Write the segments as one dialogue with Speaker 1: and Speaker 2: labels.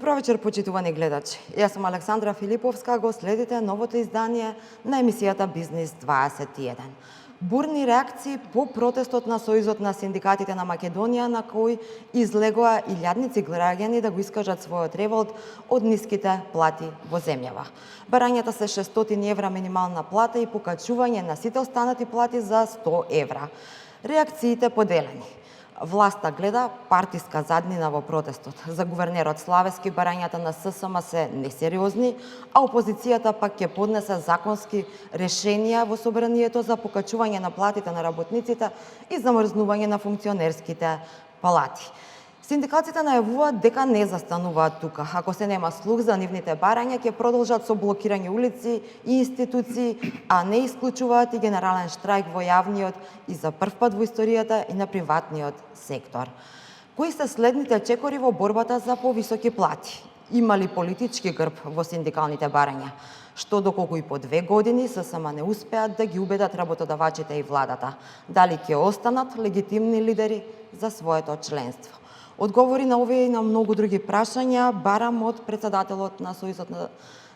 Speaker 1: Добро вечер, почитувани гледачи. Јас сум Александра Филиповска, го следите новото издание на емисијата Бизнис 21. Бурни реакции по протестот на Сојузот на синдикатите на Македонија, на кој излегоа илјадници граѓани да го искажат својот револт од ниските плати во земјава. Барањата се 600 евра минимална плата и покачување на сите останати плати за 100 евра. Реакциите поделени. Власта гледа партиска заднина во протестот. За гувернерот Славески барањата на ССМ се несериозни, а опозицијата пак ќе поднесе законски решенија во собранието за покачување на платите на работниците и замрзнување на функционерските палати. Синдикатите најавуваат дека не застануваат тука. Ако се нема слух за нивните барања, ќе продолжат со блокирање улици и институции, а не исклучуваат и генерален штрајк во јавниот и за прв пат во историјата и на приватниот сектор. Кои се следните чекори во борбата за повисоки плати? Има ли политички грб во синдикалните барања? Што доколку и по 2 години ССМ не успеат да ги убедат работодавачите и владата? Дали ќе останат легитимни лидери за своето членство? Одговори на овие и на многу други прашања барам од председателот на Сојузот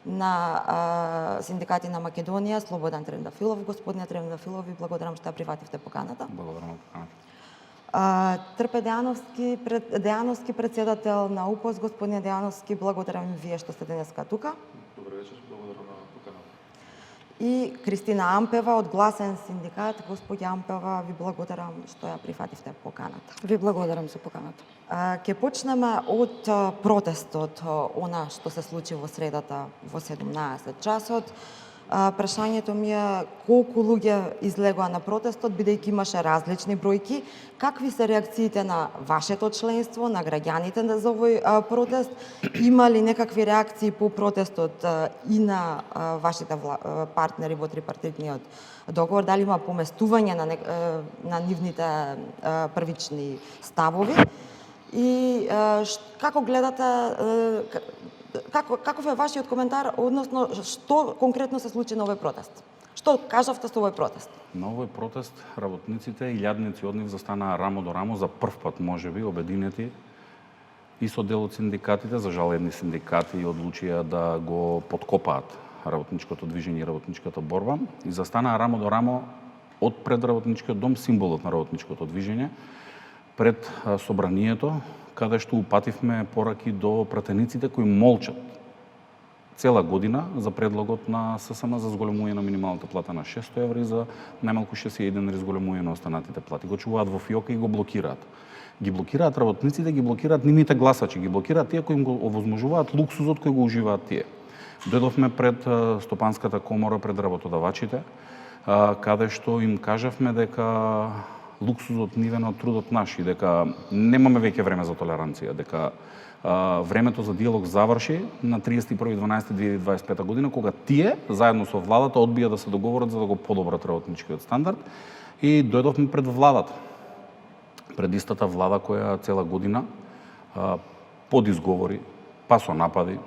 Speaker 1: на синдикати на Македонија, Слободан Трендафилов. Господине Трендафилов, ви благодарам што ја прифативте поканата.
Speaker 2: Благодарам за поканата.
Speaker 1: Трпе Дејановски, председател на УПОС. Господине Дејановски, благодарам и вие што сте денеска тука.
Speaker 2: Добро вечер, благодарам на поканата.
Speaker 1: И Кристина Ампева од Гласен синдикат. Господја Ампева, ви благодарам што ја прифативте поканата.
Speaker 3: Ви благодарам за поканата.
Speaker 1: Ќе почнеме од протестот, она што се случи во средата во 17 часот. Прашањето ми е колку луѓе излегоа на протестот, бидејќи имаше различни бројки. Какви се реакциите на вашето членство, на граѓаните за овој протест? Има ли некакви реакции по протестот и на вашите партнери во трипартитниот договор? Дали има поместување на нивните првични ставови? И како гледате, каков е вашиот коментар, односно што конкретно се случи на овој протест? Што кажавте со овој протест?
Speaker 2: На овој протест работниците, илјадници од нив застанаа рамо до рамо за прв пат, можеби, обединети и со дел од синдикатите. За жал, едни синдикати одлучија да го подкопаат работничкото движење и работничката борба и застанаа рамо до рамо од пред работничкиот дом, символот на работничкото движење, пред собранието, каде што упативме пораки до пратениците кои молчат цела година за предлогот на ССМ за зголемување на минималната плата на 600 евра и за најмалку 61 евра зголемување на останатите плати. Го чуваат во фиока и го блокираат. Ги блокираат работниците, ги блокираат нивните гласачи, ги блокираат тие кои им го овозможуваат луксузот кој го уживаат тие. Дојдовме пред Стопанската комора, пред работодавачите, каде што им кажавме дека луксузот нивен од трудот наш и дека немаме веќе време за толеранција, дека времето за диалог заврши на 31.12.2025 година, кога тие, заедно со владата, одбија да се договорат за да го подобрат работничкиот стандард и дојдовме пред владата. Пред истата влада која цела година под изговори, па со напади,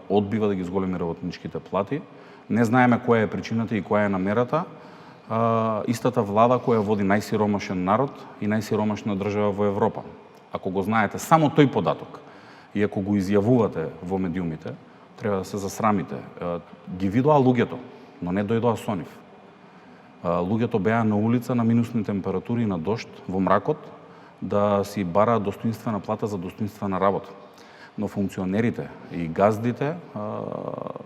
Speaker 2: одбива да ги зголеми работничките плати. Не знаеме која е причината и која е намерата. Истата влада која води најсиромашен народ и најсиромашна држава во Европа. Ако го знаете само тој податок и ако го изјавувате во медиумите, треба да се засрамите. Ги видоа луѓето, но не дојдоа со нив. Луѓето беа на улица на минусни температури и на дожд, во мракот, да си бараат достоинствена плата за достоинствена работа. Но функционерите и газдите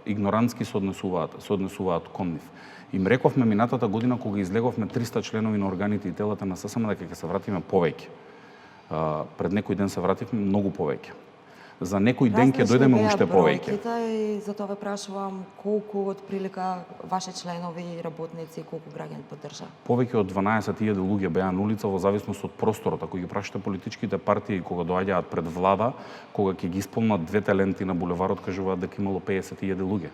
Speaker 2: игнорантски се однесуваат кон нив. Им рековме минатата година кога излеговме 300 членови на органите и телата на ССМ дека ќе се вратиме повеќе. Пред некој ден се вративме многу повеќе. За некој ден ќе дојдеме уште повеќе.
Speaker 1: И затоа ве прашувам колку од прилика ваши членови и работници, колку граѓани поддржа?
Speaker 2: Повеќе од 12.000 луѓе беа на улица во зависност од просторот. Ако ги прашате политичките партии кога доаѓаат пред влада, кога ќе ги исполнат двете ленти на булеварот, кажуваат дека имало 50.000 луѓе.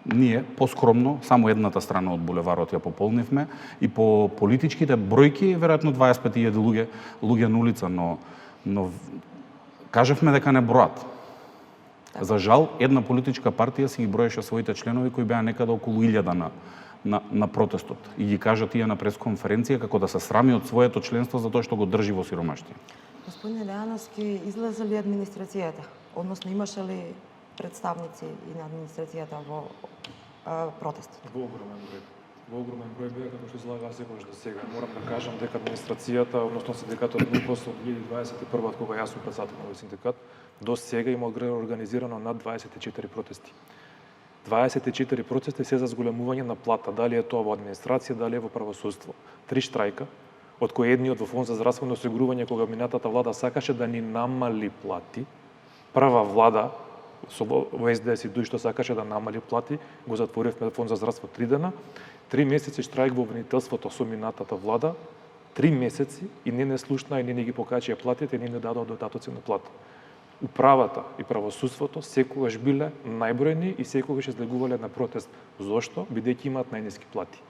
Speaker 2: Ние, поскромно, само едната страна од булеварот ја пополнивме и по политичките бројки, веројатно 25.000 луѓе на улица, но кажавме дека не броат. За жал, една политичка партија си ги броеше своите членови кои беа некаде околу 1000 на протестот и ги кажа тие на пресконференција како да се срами од своето членство за тоа што го држи во сиромаштија.
Speaker 1: Господине Дејановски, излезе ли администрацијата Односно, имаше ли представници и на администрацијата во протестот?
Speaker 3: Во огромен број. Во огромен број беа, како што излагаа секогаш до сега. Морам да кажам дека администрацијата, односно синдикатот НУПОС од 2021 кога јас сум председател на овој синдикат, до сега има организирано над 24 протести. 24 протести се за зголемување на плата, дали е тоа во администрација, дали е во правосудство. 3 штрајка, од кои едниот во Фонд за здравствено осигурување кога минатата влада сакаше да ни намали плати, прва влада во СДС и ДУИ што сакаше да намали плати, го затворивме Фонд за здравство 3 дена, 3 месеци штрајк во обвинителството со минатата влада, 3 месеци и не слушна и не ги покачија платите и не дадоа додатоци на плата. Управата и правосудството секогаш биле најбројни и секогаш излегувале на протест. Зошто? Бидејќи имаат најниски плати.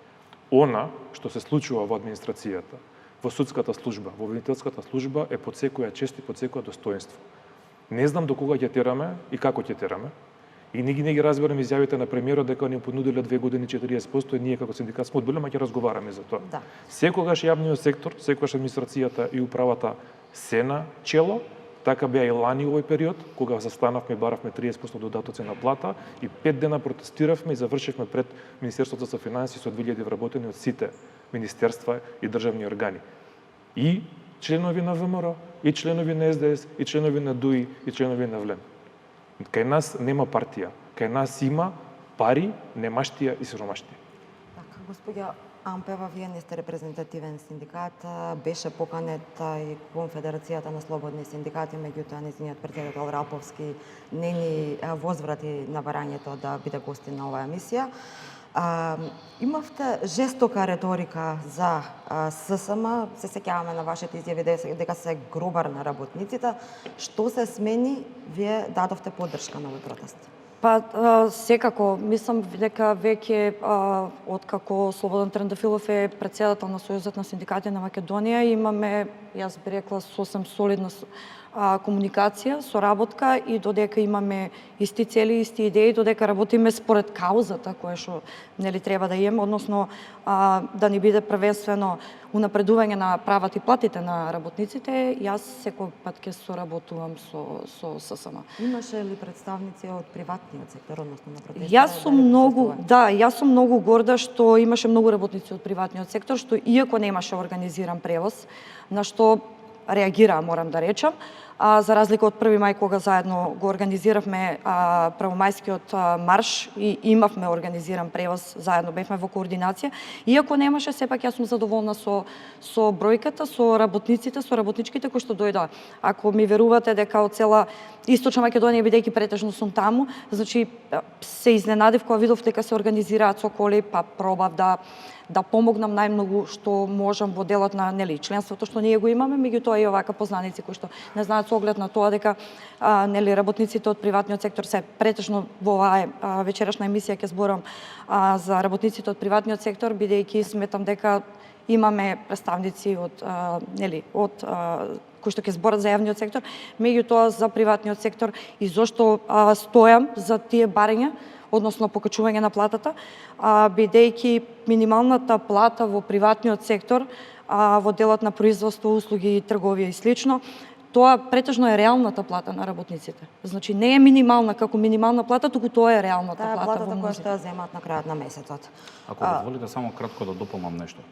Speaker 3: Она што се случува во администрацијата, во судската служба, во обвинителската служба е под секоја чест и под секоја достоинство. Не знам до кога ќе тераме и како ќе тераме. И не ги разберам изјавите на премиерот дека ни понудиле 2 години 40% и ние како синдикат сме одбили, ама ќе разговараме за тоа.
Speaker 1: Да.
Speaker 3: Секогаш јавниот сектор, секогаш администрацијата и управата се на чело, така беа и лани овој период, кога застанавме и баравме 30% додатоци на плата и 5 дена протестиравме и завршивме пред Министерството за финансии со 2000 вработени од сите министерства и државни органи. И членови на ВМРО, и членови на СДС, и членови на ДУИ, и членови на ВЛЕМ. Кај нас нема партија, кај нас има пари, немаштија и сиромаштија.
Speaker 1: Така, господја Ампева, вие не сте репрезентативен синдикат, беше поканет и Конфедерацијата на слободни синдикати, меѓутоа нејзиниот претседател Раповски не ни возврати на барањето да биде гостин на оваа емисија. Имавте жестока реторика за ССМ, се сеќаваме на вашите изјави дека се гробар на работниците. Што се смени, вие дадовте поддршка на овој протест?
Speaker 4: Па, секако, мислам дека веќе откако Слободан Трендафилов е претседател на Сојузот на синдикати на Македонија, имаме, јас би рекла, сосем солидна комуникација, соработка и додека имаме исти цели, исти идеи, додека работиме според каузата која што нели треба да имаме, односно да ни биде првенствено унапредување на правата и платите на работниците, јас секој пат ќе соработувам со ССМ.
Speaker 1: Имаше ли представници од приватниот сектор, односно на протестите?
Speaker 4: Јас сум многу горда што имаше многу работници од приватниот сектор, што иако немаше организиран превоз, на што реагираа, морам да речам, за разлика од 1 мај кога заедно го организиравме првомајскиот марш и имавме организиран превоз, заедно бевме во координација. Иако немаше, сепак јас сум задоволна со бројката, со работниците, со работничките кои што дојдоа. Ако ми верувате дека од цела Источна Македонија, бидејќи претежно сум таму, значи се изненадив кога видов дека се организираат соколи, па пробав да помогнам најмногу што можам во делот на членството што ние го имаме, меѓутоа и овака познаници кои што не знаат со оглед на тоа дека работниците од приватниот сектор се претежно во оваа вечерашна емисија ќе зборам за работниците од приватниот сектор, бидејќи сметам дека имаме представници од кои што ќе зборат за јавниот сектор, меѓутоа за приватниот сектор и зошто стојам за тие барања, односно покачување на платата, бидејќи минималната плата во приватниот сектор, во делот на производство, услуги, трговија и слично, тоа претежно е реалната плата на работниците. Значи не е минимална како минимална плата, туку тоа е реалната плата.
Speaker 1: Таа платата која што ја земаат на крајот на месецот.
Speaker 2: Ако дозволите само кратко да допомнам нешто.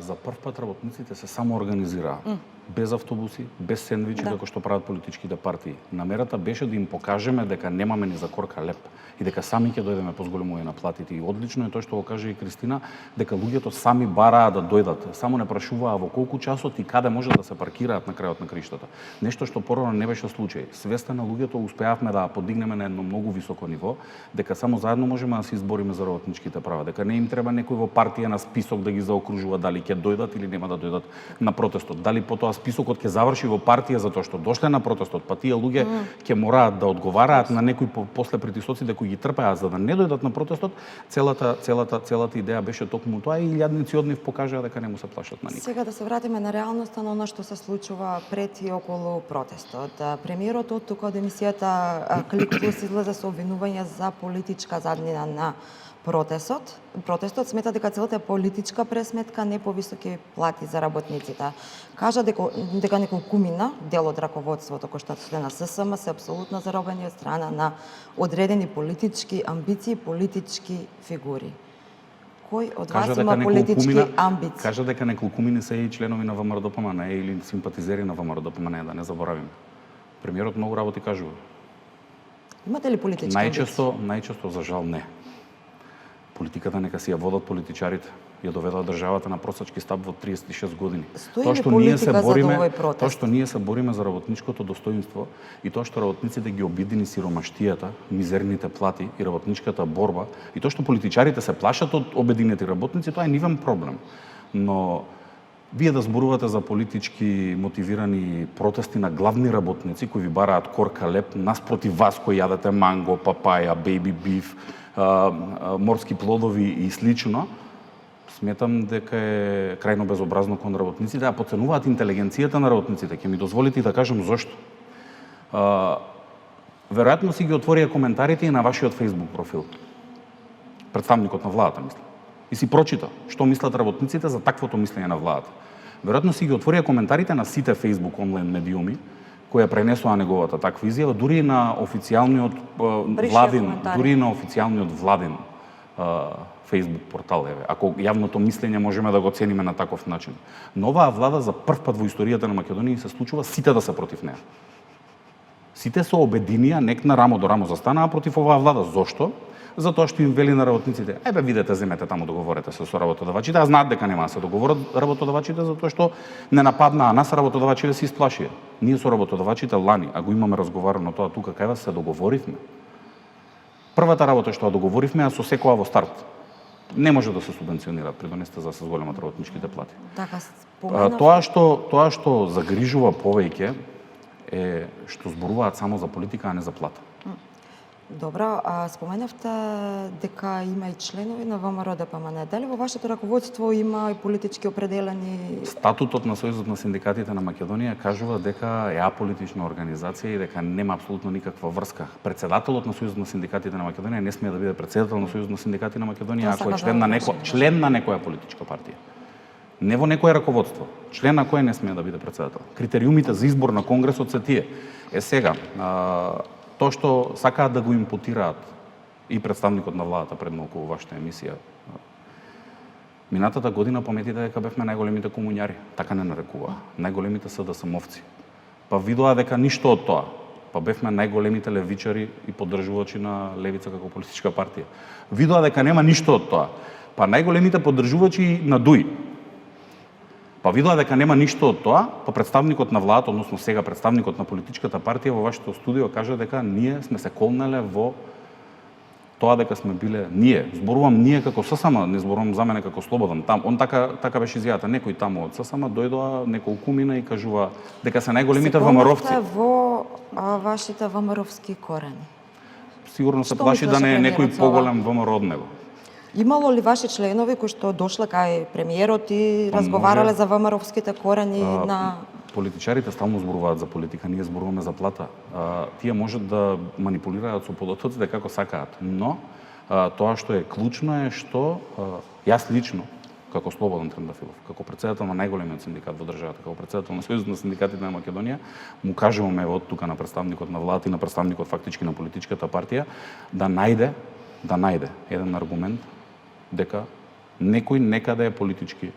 Speaker 2: За прв пат работниците се самоорганизираа, без автобуси, без сендвичи, како што прават политичките партии. Намерата беше да им покажеме дека немаме ни за корка леп и дека сами ќе дојдеме по зголемување на платите. И одлично е тоа што го каже и Кристина, дека луѓето сами бараа да дојдат, само не прашуваа во колку часот и каде може да се паркираат на крајот на криштата. Нешто што порано не беше случај. Свеста на луѓето успеавме да подигнеме на едно многу високо ниво, дека само заедно можеме да се избориме за работничките права, дека не им треба некој во партија на список да ги заокружува дали ќе дојдат или нема да дојдат на протестот, дали потоа списокот ќе заврши во партија затоа што дошле на протестот, па тие луѓе ќе мораат да одговараат на некои после притисоците кои ги трпеа за да не дојдат на протестот. Целата идеја беше токму тоа и илјадници од нив покажаа дека не му се плашат на никој.
Speaker 1: Сега да се вратиме на реалноста на она што се случува пред и околу протестот. Премиерот од тука од емисијата Клик Плюс излезе со обвинување за политичка заднина на протестот, протестот смета дека целата е политичка пресметка, не повисоки плати за работниците. Кажа дека неколкумина дел од раководството кој што се на ССМ се апсолутно заробени од страна на одредени политички амбиции, политички фигури. Кој од вас има политички амбиции?
Speaker 2: Кажа дека неколкумини се и членови на ВМРО-ДПМН или симпатизери на ВМРО-ДПМН, да не заборавиме. Премиерот многу работи кажува.
Speaker 1: Имате ли политички амбиции?
Speaker 2: Најчесто за жал не. Политиката нека си ја водат политичарите. Ја доведаа државата на просачки стап во 36 години.
Speaker 1: Тоа што ние се бориме,
Speaker 2: тоа што ние се бориме за работничкото достоинство и тоа што работниците ги обидени сиромаштијата, мизерните плати и работничката борба и тоа што политичарите се плашат од обединети работници, тоа е нивен проблем. Но вие да зборувате за политички мотивирани протести на главни работници кои ви бараат корка леп, нас против вас кои јадете манго, папаја, бейби биф, морски плодови и слично, сметам дека е крајно безобразно кон работниците, а поценуваат интелигенцијата на работниците. Ќе ми дозволите да кажам зошто. Веројатно си ги отворија коментарите и на вашиот Facebook профил. Представникот на владата, мислам. И си прочита што мислат работниците за таквото мислење на владата. Веројатно си ги отворија коментарите на сите Facebook онлайн медиуми која пренесоа неговата таква изјава, дури на официјалниот владин Facebook портал, ако јавното мислење можеме да го цениме на таков начин. Но оваа влада за прв пат во историјата на Македонија се случува сите да се против неа. Сите се обединија, некна рамо до рамо застанаа против оваа влада. Зошто? Затоа што им вели на работниците: ебе, видете, земете таму, договорете се со работодавачите, а знаат дека нема да се договорат работодавачите затоа што не нападнаа нас, работодавачите се исплашија. Ние со работодавачите лани, а го имаме разговарано тоа тука кај вас, се договоривме. Првата работа што ја договоривме е со секоја во старт. Не може да се субвенционираат придонесите за се зголемат работничките плати.
Speaker 1: Така,
Speaker 2: Тоа што загрижува повеќе е што зборуваат само за политика, а не за плата.
Speaker 1: Добро, споменавте дека има и членови на ВМРО-ДПМН. Дали во вашето раководство има и политички определени?
Speaker 2: Статутот на Сојузот на синдикатите на Македонија кажува дека е аполитична организација и дека нема апсолутно никаква врска. Председателот на Сојузот на синдикатите на Македонија не смее да биде председател на Сојузот на синдикатите на Македонија ако е член на некоја политичка партија. Не во некое раководство. Член на кој не смее да биде председател. Критериумите за избор на конгресот се тие. Сега, тоа што сакаат да го импутираат и представникот на владата пред малку во вашата емисија. Минатата година пометите дека бевме најголемите комуњари, така не нарекуваа. Најголемите СДСМовци. Па видоа дека ништо од тоа. Па бевме најголемите левичари и поддржувачи на левица како политичка партија. Видоа дека нема ништо од тоа. Па најголемите поддржувачи на ДУИ. Па видоа дека нема ништо од тоа, па представникот на владата, односно сега представникот на политичката партија во вашето студио кажа дека ние сме се колнале во тоа дека сме биле ние. Зборувам ние како ССМ, не зборувам за мене како Слободан. Он така беше изјавата. Некој таму од ССМ дојдоа неколкумина и кажува дека се најголемите ВМРО-вци.
Speaker 1: Се во вашите ВМРО-вски корени.
Speaker 2: Сигурно се плаши да не е некој поголем ВМРО од него.
Speaker 1: Имало ли ваши членови кои што дошле кај премиерот и разговарале за ВМРО-вските корени на...
Speaker 2: Политичарите стално зборуваат за политика, ние зборуваме за плата. Тие можат да манипулираат со подоците како сакаат, но тоа што е клучно е што јас лично, како Слободан Трендафилов, како председател на најголемиот синдикат во државата, како председател на Сојузот на синдикатите на Македонија, му кажуваме од тука на представникот на владата и на представникот фактички на политичката партија да најде еден аргумент дека некој некаде е политички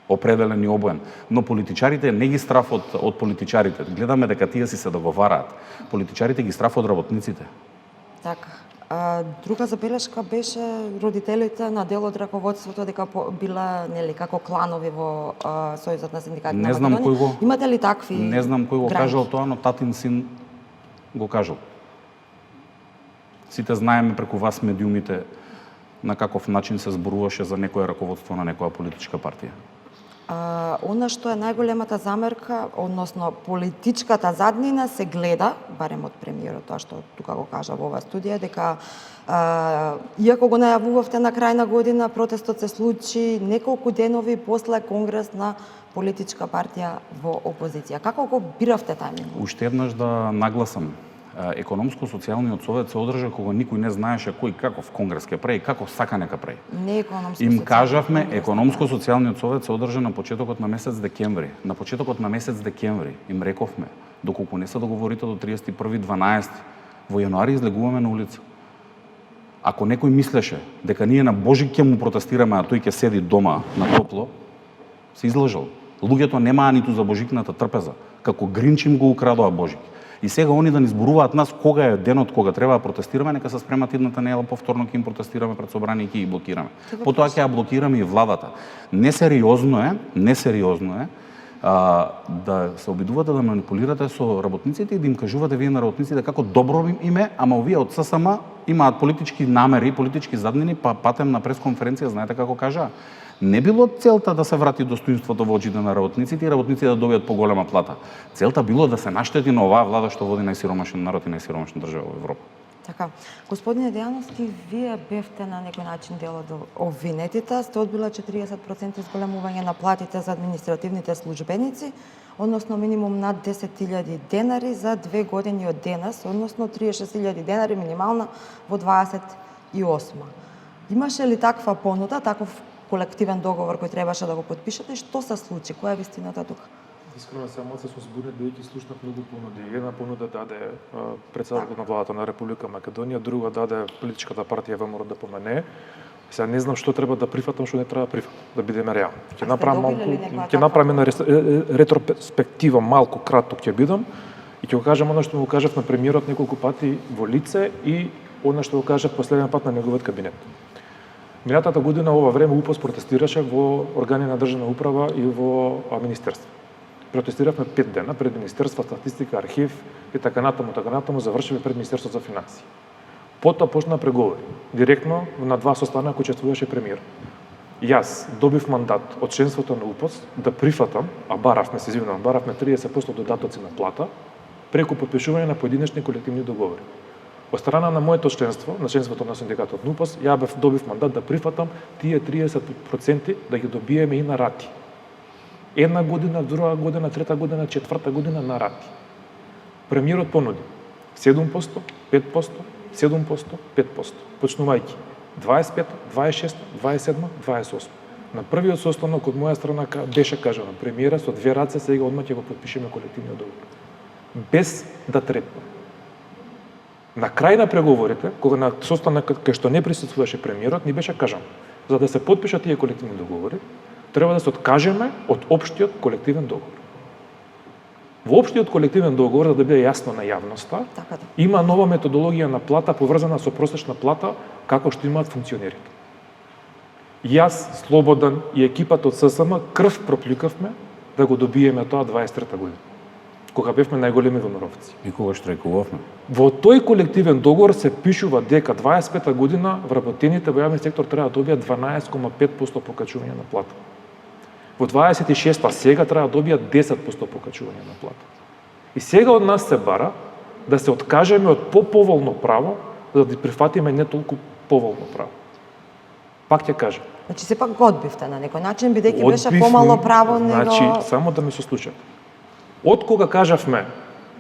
Speaker 2: определен и обоен. Но политичарите не ги страф од политичарите. Гледаме дека тие си се договараат. Политичарите ги страф од работниците.
Speaker 1: Така. Друга забелешка беше родителите на дел од раководството дека биле нели како кланови во Сојузот на синдикатите на Македонија. Имате ли такви?
Speaker 2: Не знам кој го кажал тоа, но татин син го кажал. Сите знаеме преку вас медиумите на каков начин се зборуваше за некое раководство на некоја политичка партија.
Speaker 1: Она што е најголемата замерка, односно политичката заднина се гледа, барем од премиерот, тоа што тука го кажа во оваа студија, дека иако го најавувавте на крај на година, протестот се случи неколку денови после конгрес на политичка партија во опозиција. Како го биравте тајмингот?
Speaker 2: Уште еднаш да нагласам, Економско-социјалниот совет се одржа кога никој не знаеше кој каков конгрес ќе прави, каков сака нека прави.
Speaker 1: Не економско.
Speaker 2: Им кажавме, економско-социјалниот совет се одржа на почетокот на месец декември. На почетокот на месец декември им рековме, доколку не се договорите до 31.12, во јануари излегуваме на улица. Ако некој мислеше дека ние на Божик ќе му протестираме, а тој ќе седи дома на топло, се излажал. Луѓето немаа ниту за Божикната трпеза, како Гринч им го украдоа Божик. И сега они да ни зборуваат нас кога е денот кога треба да протестираме, нека се спремат идната недела повторно ќе им протестираме пред собрание и ќе ги блокираме. Потоа ќе ја блокираме и владата. Несериозно е да се обидувате да манипулирате со работниците и да им кажувате вие на работниците како добро им е, ама овие од ССМ имаат политички намери, политички заднини, па патем на пресконференција, знаете како кажаа. Не било целта да се врати достоинството во очите на работниците и работниците да добијат поголема плата. Целта било да се наштети на оваа влада што води најсиромашен народ и најсиромашна држава во Европа.
Speaker 1: Така, господине Дејановски, вие бевте на некој начин дел од обвинетите, сте одбила 40% изголемување на платите за административните службеници, односно минимум над 10.000 денари за 2 години од денес, односно 36.000 денари минимална во 28. Имаше ли таква понуда, таков колективен договор кој требаше да го подпишете? Што се случи? Која е вистината тука?
Speaker 3: Искрено се се сум збунет бидејќи слушнав многу понуди. Една понуда даде претседателот на владата на Република Македонија, друга даде политичката партија ВМРО ДПМН. Сега не знам што треба да прифатам, што не треба да прифатам, да бидеме реални. Ќе направам една ретроспектива малку краток ќе бидам и ќе го кажам она што му кажав на премиерот неколку пати во лице и она што го кажав последен пат на неговиот кабинет. Минатата година ова време УПОС протестираше во органи на државна управа и во министерство. Протестиравме 5 дена пред Министерство статистика, архив и така натаму завршивме пред Министерство за финансии. Потоа почна преговори. Директно на 2 состанока учествуваше премиер. Јас добив мандат од членството на УПОС да прифатам, баравме 30% додатоци на плата преку подпишување на поединечни колективни договори. Од страна на моето членство, на членството на синдикатот на УПОС, добив мандат да прифатам тие 30% да ги добиеме и на рати. Една година, друга година, трета година, четврта година на рати. Премиерот понуди 7%, 5%, 7%, 5%, почнувајќи 25, 26, 27, 28. На првиот состанок од моја страна беше кажано, премиера со 2 раце сега одма ќе го подпишеме колективниот договор. Без да трепне. На крај на преговорите, кога на состанокот кај што не присуствуваше премиерот, ни беше кажано, за да се подпишат тие колективни договори, треба да се откажеме од општиот колективен договор. Во општиот колективен договор, за да биде јасно на јавноста, има нова методологија на плата поврзана со просечна плата, како што имаат функционерите. Јас, Слободан и екипата од ССМ крв проплюкавме да го добиеме тоа 23-та година, кога бевме најголеми ВМРО-вци.
Speaker 2: И кога штрајкувавме?
Speaker 3: Во тој колективен договор се пишува дека 25-та година вработените во јавниот сектор треба да добијат 12,5% покачување на плата. Во 26-та сега треба да добијат 10% покачување на плата. И сега од нас се бара да се откажеме од поповолно право, за да прифатиме не толку поволно право. Пак ќе кажам.
Speaker 1: Значи сепак го одбивте на некој начин, бидејќи беше помало право него...
Speaker 3: Значи, само да ми се слушате. Од кога кажавме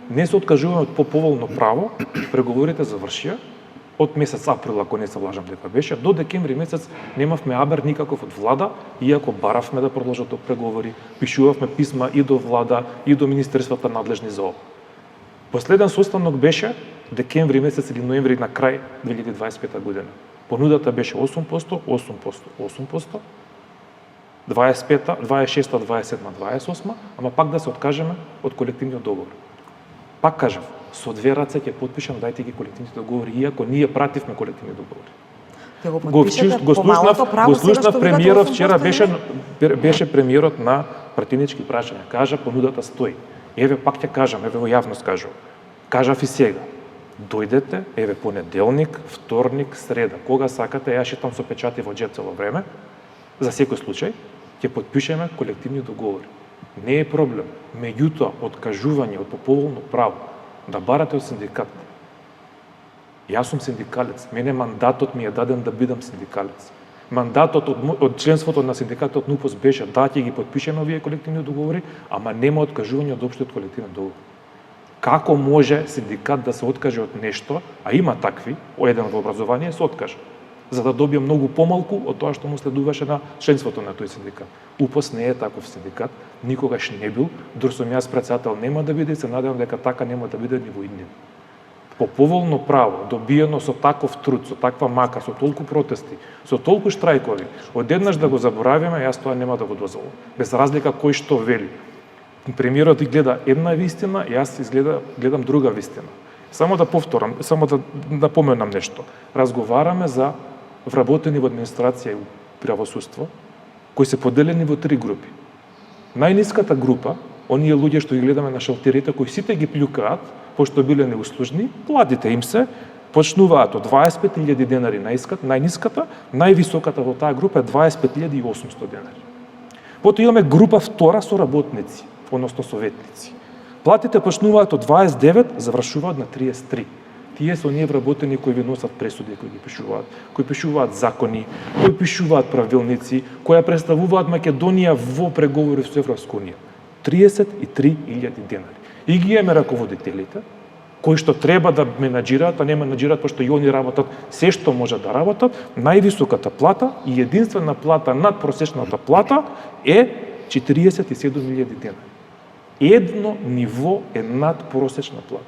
Speaker 3: не се откажуваме од поповолно право, преговорите завршија, од месец април, ако не се лажам дека беше, до декември месец немавме абер никаков од влада, иако баравме да продолжат преговори, пишувавме писма и до влада, и до министерствата надлежни за ова. Последен состанок беше декември месец или ноември на крај 2025 година. Понудата беше 8%, 8%, 25-та, 26-та, 27-та, 28-та, ама пак да се откажеме од колективниот договор. Пак кажав, со 2 раце ќе подпишам, дајте ги колективните договори, иако ние пративме колективни договори. Го слушнав премиерот вчера, беше премиерот на пратенички прашања. Кажа, понудата стои. Еве пак ќе кажам, еве во јавност кажав. Кажав и сега. Дојдете, еве понеделник, вторник, среда, кога сакате, ја шетам со печати во џеб цело време, за секој случај, ќе подпишеме колективни договори. Не е проблем. Меѓутоа, откажување од поповолно право да барате од синдикат. Јас сум синдикалец. Мене мандатот ми е даден да бидам синдикалец. Мандатот од членството на синдикатот НУПОС беше да ќе ги подпишеме овие колективни договори, ама нема откажување од општиот колективен договор. Како може синдикат да се откаже од нешто, а има такви, еден во образование се откаже, за да добие многу помалку од тоа што му следуваше на членството на тој синдикат. УПОС не е таков синдикат, никогаш не бил, дур сум јас председател нема да биде и се надевам дека така нема да биде ни во иднина. По поволно право, добиено со таков труд, со таква мака, со толку протести, со толку штрајкови, одеднаш да го заборавиме, јас тоа нема да го дозволам. Без разлика кој што вели. Премиерот гледа една вистина, јас гледам друга вистина. Само да повторам, само да напоменам нешто. Разговараме за вработени во администрација и правосудство, кои се поделени во 3 групи. Најниската група, оние луѓе што ги гледаме на шалтерите, кои сите ги плюкаат, пошто биле неуслужни, платите им се, почнуваат од 25.000 денари најниската, највисоката во таа група е 25.800 денари. Потоа имаме група втора со работници, односно советници. Платите почнуваат од 29, завршуваат на 33. Тие се оние вработени кои ви носат пресуди, кои пишуваат закони, кои пишуваат правилници, кои представуваат Македонија во преговори со Европска унија. 33.000 денари. И ги имаме раководителите, кои што треба да менаџираат, а не менаџираат, пошто и они работат се што може да работат, највисоката плата и единствена плата над просечната плата е 47.000 денари. Едно ниво е над просечна плата.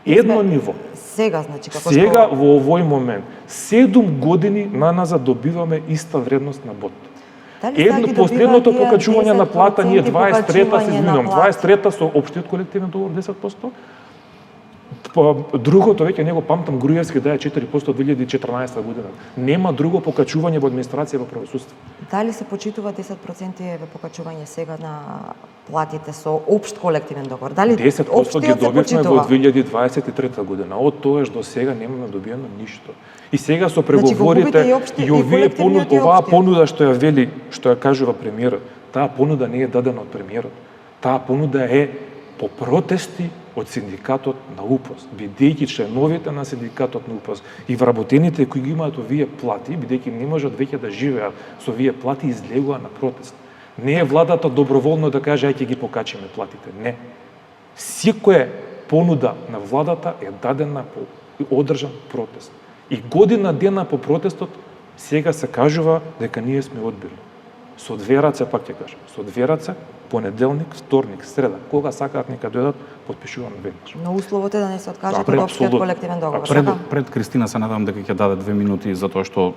Speaker 3: Едно ниво.
Speaker 1: Сега, значи, како
Speaker 3: Сега,
Speaker 1: што...
Speaker 3: во овој момент, 7 години наназад добиваме иста вредност на бод. Едно последното покачување на плата ние 23-та се изминувам, 23-та со општиот колективен договор 10%. Другото веќе него памтам Груевски да е 4% од 2014 година. Нема друго покачување во администрација во правосудство.
Speaker 1: Дали се почитува 10% покачување сега на платите со општ колективен договор? Дали
Speaker 3: 10% ги добивме во 2023 година. Од тоаш до сега немаме добиено ништо. И сега со преговорите и оваа понуда што ја вели, што ја кажува премиерот, таа понуда не е дадена од премиерот. Таа понуда е по протести од синдикатот на УПОС, бидејќи членовите на синдикатот на УПОС и вработените кои ги имаат овие плати, бидејќи не можат веќе да живеат со овие плати, излегува на протест. Не е владата доброволно да каже ајде ги покачиме платите, не. Секоја понуда на владата е дадена по одржан протест. И година дена по протестот сега се кажува дека ние сме одбили. Со 2 раце, пак ќе кажам, со 2 раце, понеделник, вторник, среда, кога сакаат нека дојдат, подпишуваме веднаш.
Speaker 1: Но условот е да не се откажете од општиот колективен договор.
Speaker 2: Пред Кристина се надевам дека ќе даде 2 минути затоа што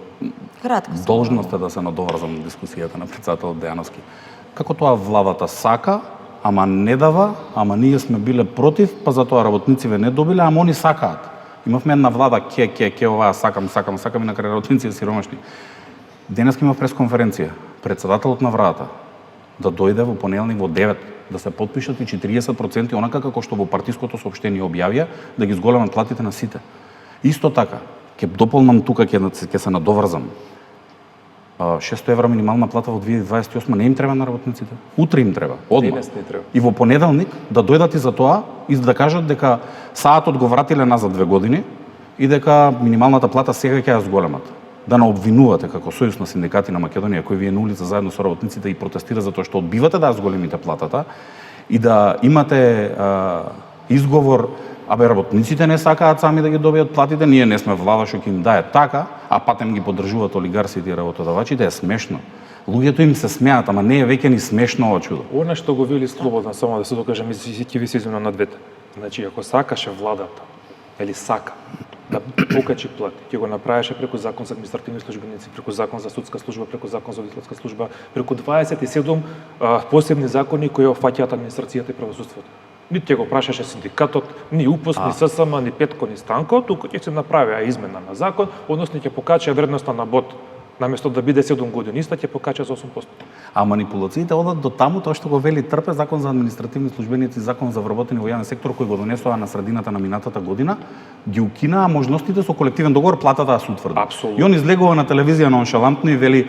Speaker 1: кратко
Speaker 2: должност е да се надоврзам на дискусијата на председателот Дејановски. Како тоа владата сака, ама не дава, ама ние сме биле против, па затоа работниците не добиле, ама они сакаат. Имавме една влада ке оваа сакам и на крај работниците сиромашни. Денеска имав пресконференција. Председателот на владата да дојде во понеделник во 9, да се потпишат и 40% онака како што во партиското соопштение објавија, да ги зголемат платите на сите. Исто така, ќе дополнам тука, ќе се надоврзам. 600 евра минимална плата во 2028 не им треба на работниците. Утре им треба, одма.
Speaker 3: Денес не треба.
Speaker 2: И во понеделник да дојдат и за тоа и да кажат дека саатот го вратиле назад 2 години и дека минималната плата сега ќе ја зголемат. Да не обвинувате како Сојуз на синдикати на Македонија, кој вие на улица заедно со работниците и протестира за тоа што одбивате да ја зголемите платата и да имате изговор, абе работниците не сакаат сами да ги добијат платите, ние не сме влада што ќе им дае така, а патем ги поддржуваат олигарсите и работодавачите, е смешно. Луѓето им се смеат, ама не е веќе ни смешно ова чудо.
Speaker 3: Она што го вели Слободан, само да се докажам, ќе ви се извинам на двете. Значи, ако сакаше владата, или сака, да покачи плати, ќе го направеше преку закон за административни службеници, преку закон за судска служба, преку закон за аудиторска служба, преку 27 посебни закони кои опфаќаат администрацијата и правосудството. Нити ќе го прашаше синдикатот, ни УПОС, ни ССМ, ни Петко, ни Станко, туку ќе се направи измена на закон, односно ќе покача вредноста на бод. Наместо да биде 7 години, иста ќе покача за 8%.
Speaker 2: А манипулациите одат до таму тоа што го вели Трпе, закон за административни службеници, закон за вработени во јавен сектор кој го донесоа на средината на минатата година, ги укинаа можностите со колективен договор платата да се утврди.
Speaker 3: Апсолутно.
Speaker 2: И он излегува на телевизија ноншалантно и вели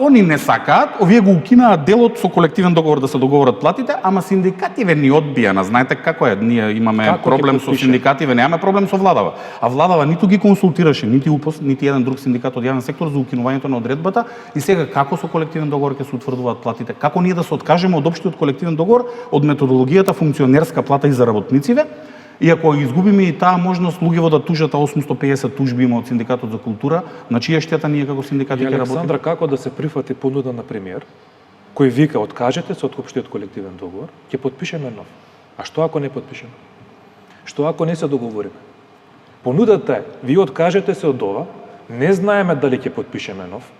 Speaker 2: они не сакаат, овие го укинаа делот со колективен договор да се договорат платите, ама синдикативе ни одбијана. Знаете како е, ние имаме проблем со синдикативе, немаме проблем со владава. А владава ниту ги консултираше нити УПОС, нити еден друг синдикат од јавен сектор за укинувањето на одредбата и сега како со колективен договор ќе се утврдуваат платите? Како ние да се откажеме од општиот колективен договор, од методологијата функционерска плата и за работниците, И ако изгубиме и таа можност луѓето да тужат, 850 тужби има од Синдикатот за култура, на чија штета ние како синдикати
Speaker 3: И
Speaker 2: ќе
Speaker 3: Александра,
Speaker 2: работиме?
Speaker 3: како да се прифати понуда на премиер, кој вика откажете се од општиот колективен договор, ќе подпишеме нов. А што ако не подпишеме? Што ако не се договориме? Понудата е, вие откажете се од ова, не знаеме дали ќе подпишеме нов.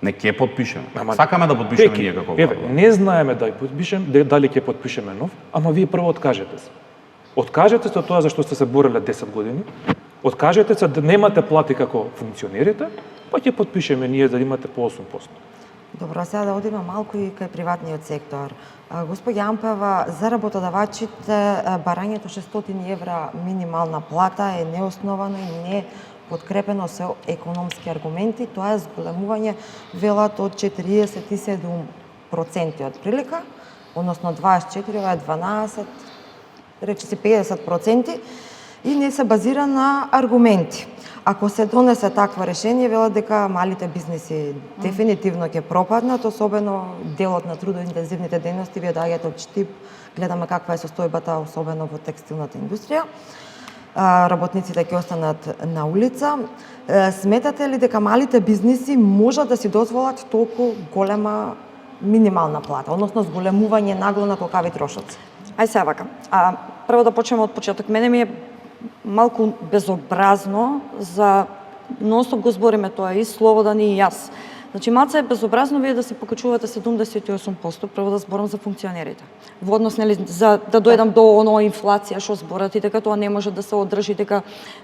Speaker 2: Не ќе подпишеме.
Speaker 3: Ама,
Speaker 2: Сакаме да подпишеме
Speaker 3: Пеки,
Speaker 2: ние како
Speaker 3: еве,
Speaker 2: влада.
Speaker 3: не знаеме дали ќе подпишеме нов, ама вие прво откажете се. Откажете се од тоа за што сте се бореле 10 години, откажете се да немате плати како функционерите, па ќе подпишеме ние за да имате по 8%.
Speaker 1: Добро, сега да одиме малку и кај приватниот сектор. Господи Ампева, за работодавачите барањето 600 евра минимална плата е неосновано и не подкрепено со економски аргументи. Тоа е зголемување, велат, од 47% од прилика, односно 24, ова е 12, речиси 50%, и не се базира на аргументи. Ако се донесе такво решение, велат дека малите бизнеси дефинитивно ќе пропаднат, особено делот на трудоинтензивните дејности, вие доаѓате од Штип, гледаме каква е состојбата, особено во текстилната индустрија. Работниците ќе останат на улица. Сметате ли дека малите бизнеси можат да си дозволат толку голема минимална плата, односно зголемување нагло на толкави трошоци?
Speaker 4: Ај сега вака. Прво да почнеме од почеток. Мене ми е малку безобразно за нонстоп го збориме тоа и Слободан и јас. Значи, малце е безобразно вие да се покачувате 78%, прво да зборам за функционерите. Во однос, нели, за да дојдам до оно инфлација што зборат и дека тоа не може да се одржи, дека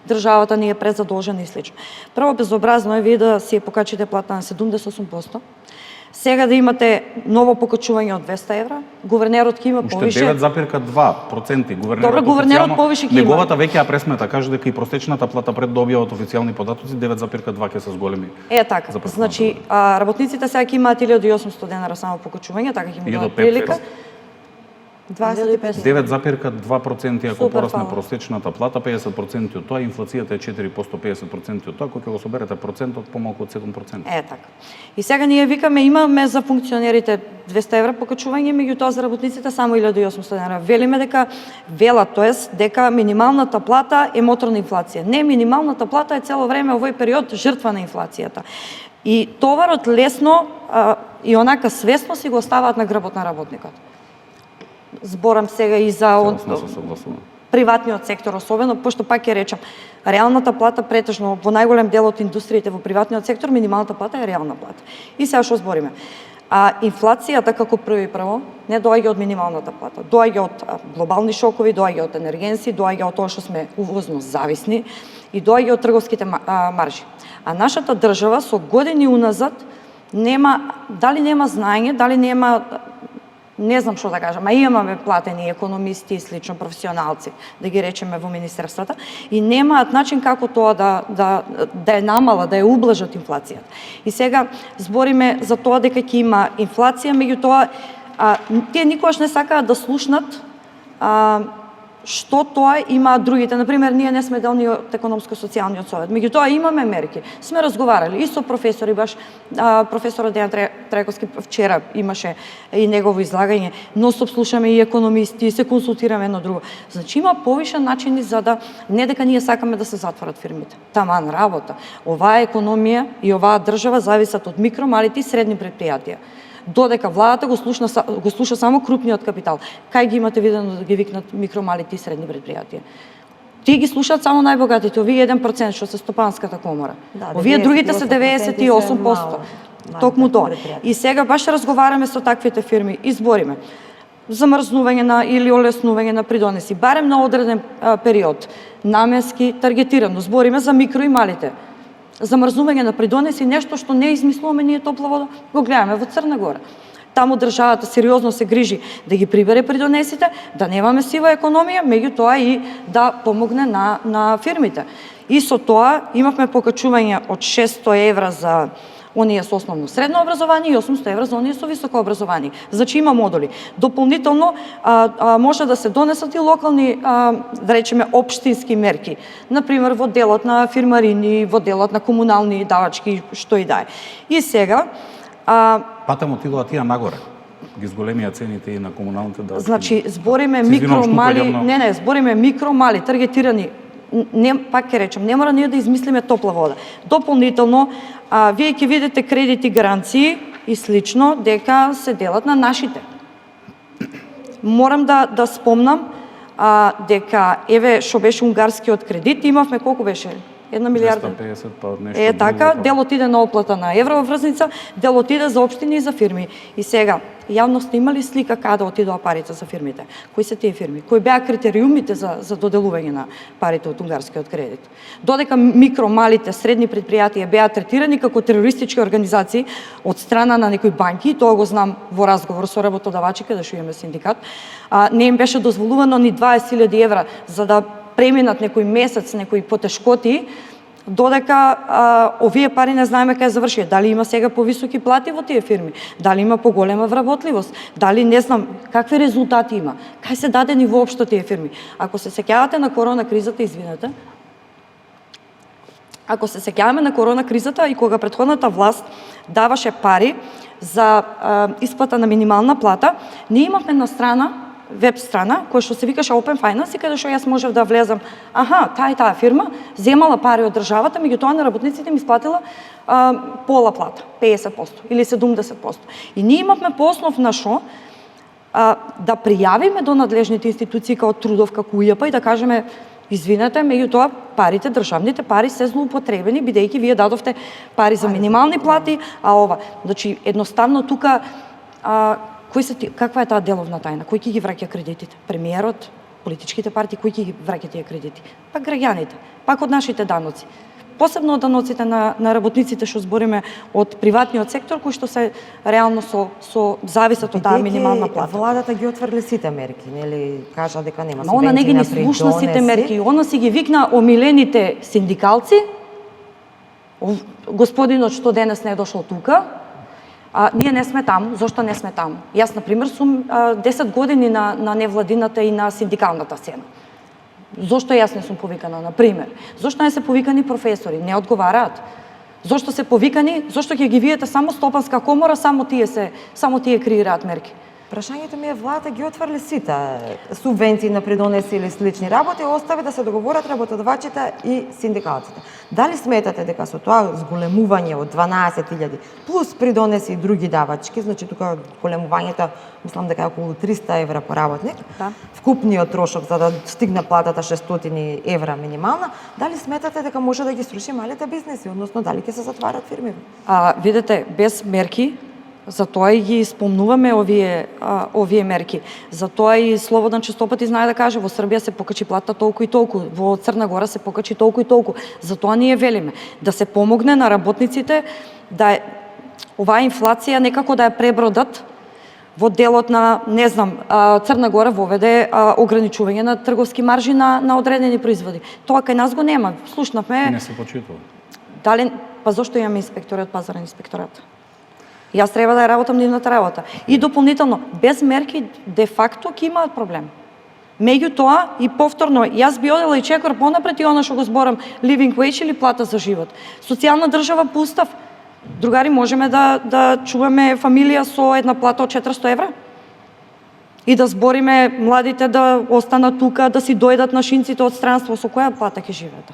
Speaker 4: државата не е презадолжена и слично. Прво безобразно е вие да си покачите плата на 78%, сега да имате ново покачување од 200 евра, гувернерот ќе има
Speaker 2: Уште
Speaker 4: повише.
Speaker 2: 9,2%.
Speaker 4: Добро, гувернерот повише ќе има.
Speaker 2: Неговата веќе ја пресмета, каже дека и просечната плата пред да објават официјални податоци 9,2 ќе се зголеми.
Speaker 4: Е така.
Speaker 2: За прв
Speaker 4: Значи, работниците сега ќе имаат 1800 денара само покачување, така ќе
Speaker 2: И
Speaker 4: му
Speaker 2: до
Speaker 4: дадат прилика.
Speaker 1: 25.
Speaker 2: 9,2% ако
Speaker 4: Супер,
Speaker 2: порасне
Speaker 4: фала.
Speaker 2: просечната плата, 50% од тоа, инфлацијата е 4%, 50% од тоа, кога ќе го соберете процентот, помалку од 7%.
Speaker 4: Е така. И сега ние викаме, имаме за функционерите 200 евра покачување, меѓутоа за работниците само 1800 денара. Велиме дека тоест дека минималната плата е мотор на инфлација. Не, минималната плата е цело време овој период жртва на инфлацијата. И товарот лесно и онака свесно си го оставаат на грбот на работникот. Зборам сега и за
Speaker 2: Целосно се согласувам.
Speaker 4: приватниот сектор, особено, пошто пак ќе речам, реалната плата претежно во најголем дел од индустриите во приватниот сектор, минималната плата е реална плата. И сега што збориме? Инфлацијата како прво не доаѓа од минималната плата, доаѓа од глобални шокови, доаѓа од енергенси, доаѓа од тоа што сме увозно зависни и доаѓа од трговските маржи. А нашата држава со години уназад дали нема знаење, дали нема, не знам што да кажам, имаме платени економисти и слично професионалци, да ги речеме во министерствата, и немаат начин како тоа да е намала, да ја ублажат инфлацијата. И сега збориме за тоа дека ќе има инфлација, меѓутоа тие никогаш не сакаат да слушнат што тоа имаат другите. Например, ние не сме делни од економско-социјалниот совет. Меѓутоа имаме мерки. Сме разговарали и со професори, баш професорот Дејан Трајковски вчера имаше и негово излагање. Нонстоп слушаме и економисти, и се консултираме едно друго. Значи има повише начини за да не дека ние сакаме да се затворат фирмите. Таман работа. Оваа економија и оваа држава зависат од микро, малите и средни претпријатија. Додека владата го слуша само крупниот капитал. Кај ги имате видено да ги викнат микро, малите и средни претпријатија? Тие ги слушаат само најбогатите, овие 1% што се стопанската комора. Овие другите се 98%. Токму тоа. И сега баш разговараме со таквите фирми и збориме замрзнување или олеснување на придонеси, барем на одреден период, наменски, таргетирано. Збориме за микро и малите. Замрзнување на придонеси, нешто што не измислуваме ние топла вода, го гледаме во Црна Гора. Таму државата сериозно се грижи да ги прибере придонесите, да немаме сива економија, меѓутоа и да помогне на фирмите. И со тоа имавме покачување од 600 евра за оние со основно средно образование и 800 евра за оние со високо образование. Значи има модули. Дополнително може да се донесат и локални, да речеме, општински мерки. Например, во делот на фирмарини, во делот на комунални давачки, што и да е. И сега
Speaker 2: Патем отидоа тие нагоре. ги зголемија цените и на комуналните давки.
Speaker 4: Значи, збориме
Speaker 2: Се извинувам
Speaker 4: микро,
Speaker 2: што
Speaker 4: мали,
Speaker 2: упаѓам, но-
Speaker 4: не, збориме микро, мали, таргетирани. Пак ќе речем, не мора ние да измислиме топла вода. Дополнително, вие ќе видите кредити, гаранции и слично дека се делат на нашите. Морам да спомнам дека еве што беше унгарскиот кредит, имавме колку беше? 1 милиарда.
Speaker 2: 250 па нешто.
Speaker 4: Е така,
Speaker 2: друго,
Speaker 4: дел отиде на оплата на еврова врзница, дел отиде за општини и за фирми. И сега, јавноста има ли слика каде отидоа парите за фирмите? Кои се тие фирми? Кои беа критериумите за доделување на парите од унгарскиот кредит? Додека микро, малите, средни предпријатија беа третирани како терористички организации од страна на некои банки, тоа го знам во разговор со работодавачи каде што имаме синдикат, не им беше дозволувано ни 20.000 евра за да преминат некој месец, некои потешкоти, додека овие пари не знаеме кај завршија. Дали има сега повисоки плати во тие фирми? Дали има поголема вработливост? Дали не знам какви резултати има? Кај се дадени воопшто тие фирми? Ако се сеќавате на корона кризата, извинете, ако се сеќаваме на корона кризата и кога претходната власт даваше пари за исплата на минимална плата, ние имавме на страна веб страна, која што се викаше Open Finance, и каде што јас можев да влезам, таа и таа фирма земала пари од државата, меѓутоа на работниците им исплатила пола плата, 50% или 70%. И ние имавме по основ на шо да пријавиме до надлежните институции како Трудов, како УЈП и да кажеме извинете, меѓутоа парите, државните пари се злоупотребени, бидејќи вие дадовте пари за минимални плати, значи едноставно тука каква е таа деловна тајна? Кој ќе ги враќа кредитите? Премиерот, политичките партии, кој ќе ги враќа тие кредити? Пак граѓаните, пак од нашите даноци. Посебно од даноците на работниците што збориме од приватниот сектор, кои што се реално со зависат од таа минимална плата.
Speaker 1: Владата ги отврли сите мерки, нели? Кажа дека нема
Speaker 4: Но она не ги не слушна сите мерки, она си ги викна омилените синдикалци. Господинот што денес не е дошол тука, ние не сме таму. Зошто не сме таму? Јас, например, сум 10 години на невладината и на синдикалната сцена. Зошто јас не сум повикана, например? Зошто не се повикани професори? Не одговараат. Зошто се повикани? Зошто ќе ги видите само Стопанска комора, само тие креираат мерки?
Speaker 1: Прашањето ми е, владата ги отврли сите субвенции на придонеси или слични работи, остави да се договорат работодавачите и синдикалците. Дали сметате дека со тоа зголемување од 12.000 плюс придонеси и други давачки, значи тука големувањето мислам дека е околу 300 евра по работник, вкупниот трошок за да стигне платата 600 евра минимална, дали сметате дека може да ги сруши малите бизнеси, односно дали ќе се затварат фирми?
Speaker 4: Видете, без мерки, затоа и ги спомнуваме овие мерки. Затоа и Слободан честопати знае да каже, во Србија се покачи плата толку и толку, во Црна Гора се покачи толку и толку. Затоа ние велиме да се помогне на работниците да оваа инфлација некако да ја пребродат во делот на, не знам, Црна Гора воведе ограничување на трговски маржи на одредени производи. Тоа кај нас го нема. Слушнавме.
Speaker 2: Не се почитува.
Speaker 4: Дали, па зошто имаме инспектори од пазарен инспекторат? Јас треба да ја работам нивната работа. И дополнително, без мерки, де факто ќе имаат проблем. Меѓутоа, и повторно, јас би одела и чекор понапред и она што го зборам, living wage или плата за живот. Социјална држава по устав. Другари, можеме да чуваме фамилија со една плата од 400 евра? И да збориме младите да останат тука, да си дојдат на шинците од странство, со која плата ќе живеат?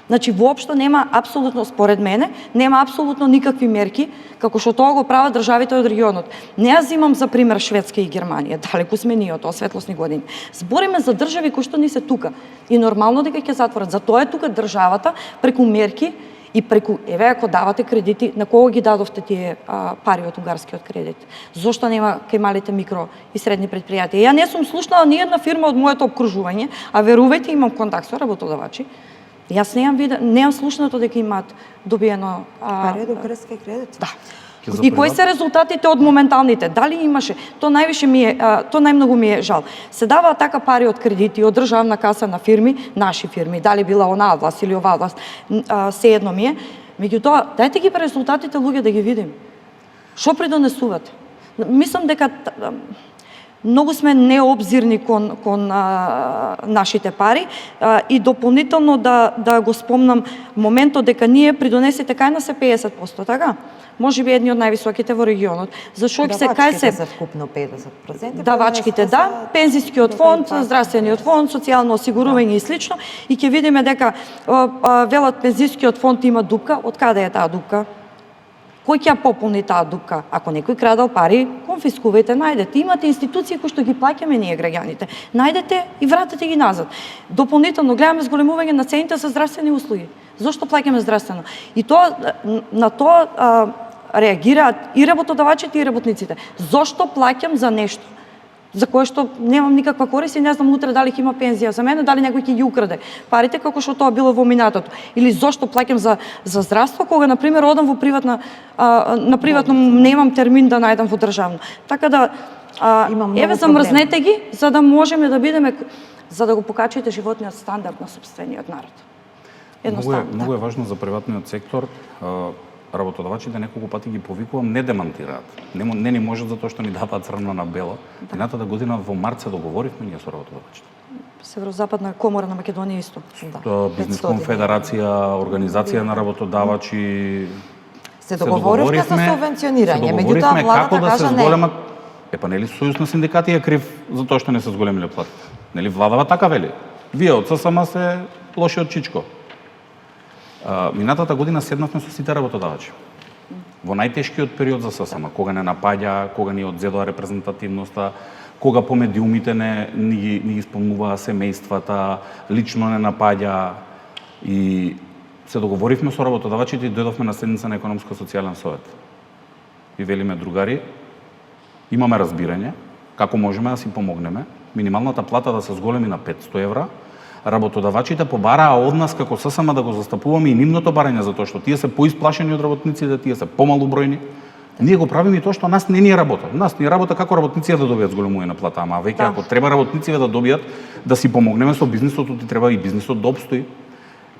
Speaker 4: Значи, воопшто нема апсолутно, според мене, нема апсолутно никакви мерки, како што тоа го прават државите од регионот. Не ја зимам за пример Шведска и Германија, далеку сме ние од тоа светлосни години. Збориме за држави кои што ни се тука и нормално дека ќе затворат. Затоа е тука државата преку мерки и преку, еве, ако давате кредити, на кого ги дадовте тие пари од унгарскиот кредит? Зошто нема кај малите микро и средни предпријатија? Ја не сум слушнала ни една фирма од моето обкружување, а верувајте, имам контакт со работодавачи. Јас неам слушнато дека имаат добиено
Speaker 1: пари од унгарски кредит.
Speaker 4: Да. И кои се резултатите од моменталните? Дали имаше? То најмногу ми е жал. Се даваат така пари од кредити од државна каса на фирми, наши фирми, дали била онаа власт или оваа власт, се едно ми е. Меѓутоа, дајте ги резултатите луѓе да ги видим. Што придонесувате? Мислам дека Многу сме необзирни кон нашите пари и дополнително да го спомнам моментот дека ние придонесите кај нас е 50%, така? Може би едни од највисоките во регионот. Зашо се кај се
Speaker 1: вкупно 50%.
Speaker 4: давачките, да, пензискиот фонд, здравствениот фонд, социјално осигурување и слично, и ќе видиме дека велат пензискиот фонд има дупка. Од каде е таа дупка? Кој ќе ја пополни таа дупка? Ако некој крадал пари, конфискувајте, најдете. Имате институции кои што ги плаќаме ние граѓаните. Најдете и вратете ги назад. Дополнително гледаме зголемување на цените за здравствени услуги. Зошто плаќаме здравствено? И тоа на тоа реагираат и работодавачите и работниците. Зошто плаќам за нешто за кое што немам никаква корист и не знам утре дали ќе има пензија за мене, дали некој ќе ги украде парите како што тоа било во минатото. Или зошто плаќам за здравство кога на пример одам во приватно немам термин да најдам во државно. Така да еве замрзнете ги за да можеме да бидеме, за да го покачите животниот стандард на сопствениот народ. Едноставно.
Speaker 2: Многу е важно за приватниот сектор. Работодавачите неколку пати ги повикувам, не демантираат. Не ни можат затоа што ни даваат црна на бела. Минатата година во март се договоривме ние со работодавачите.
Speaker 4: Северозападна комора на Македонија исто.
Speaker 2: Бизнес конфедерација, организација на работодавачи.
Speaker 1: Се договоривте за субвенционирање, меѓутоа владата кажа не.
Speaker 2: Па нели Сојуз на синдикати е крив за тоа што не се зголемиле платите? Нели владава така вели? Вие од ССМ се лоши од Чичко. Минатата година седнавме со сите работодавачи. Во најтешкиот период за ССМ, кога не напаѓа, кога ни одзедоа репрезентативноста, кога по медиумите ни ги спомнуваа семејствата, лично не напаѓа, и се договоривме со работодавачите и дојдовме на седница на економско-социјален совет. И велиме, другари, имаме разбирање како можеме да си помогнеме, минималната плата да се зголеми на 500 евра, работодавачите побараа од нас како ССМ да го застапуваме и нивното барање, затоа што тие се поисплашени од работниците, тие се помалубројни. Ние го правиме и тоа што нас не ни работа. Нас ни работа како работниците да добијат зголемување на плата, ама веќе ако треба работниците да добијат, да си помогнеме со бизнисот, ти треба и бизнисот да обстои.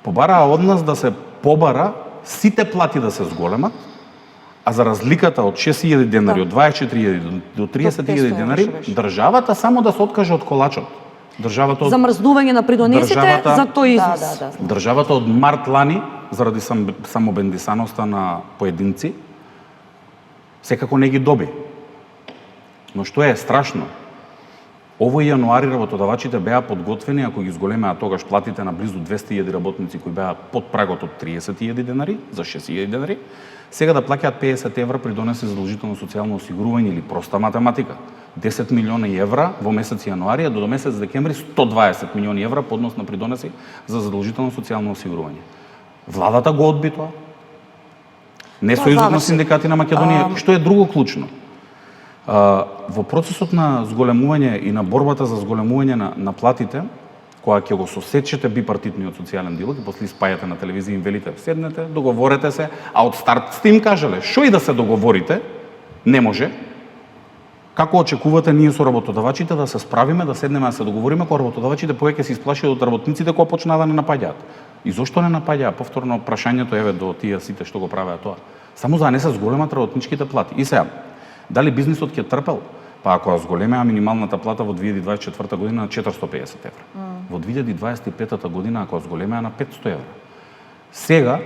Speaker 2: Побараа од нас да се побара сите плати да се зголемат, а за разликата од 6.000 денари, од 24.000 до 30.000 денари, државата само да се откаже од колачот.
Speaker 4: Замрзнување на придонесите за тој износ.
Speaker 2: Државата од март лани, заради самобендисаноста на поединци, секако не ги доби. Но што е страшно, овој јануари работодавачите беа подготвени, ако ги зголемеа тогаш платите на близу 200.000 работници кои беа под прагот од 30.000 денари, за 6.000 денари, сега да плаќаат 50 евра при донесе задолжително социјално осигурување или проста математика. 10 милиони евра во месец јануари, а до месец декември 120 милиони евра поднос на придонеси за задолжително социјално осигурување. Владата го одби тоа. Не Сојузот на синдикати на Македонија, што е друго клучно. Во процесот на зголемување и на борбата за зголемување на платите, кога ќе го сосечете бипартитниот социјален диалог и после спајате на телевизија им велите, седнете, договорете се, а од старт сте им кажале, што и да се договорите, не може. Како очекувате ние со работодавачите да се справиме, да седнеме да се договориме, кога работодавачите повеќе се исплашат од работниците кога почнаа да не напаѓаат? И зошто не напаѓаа? Повторно прашањето еве до тие сите што го правеа тоа. Само за да не се зголемат работничките плати. И сега, дали бизнисот ќе трпел? Па ако зголемеа минималната плата во 2024 година на 450 евра. Во 2025 година ако зголемеа на 500 евра. Сега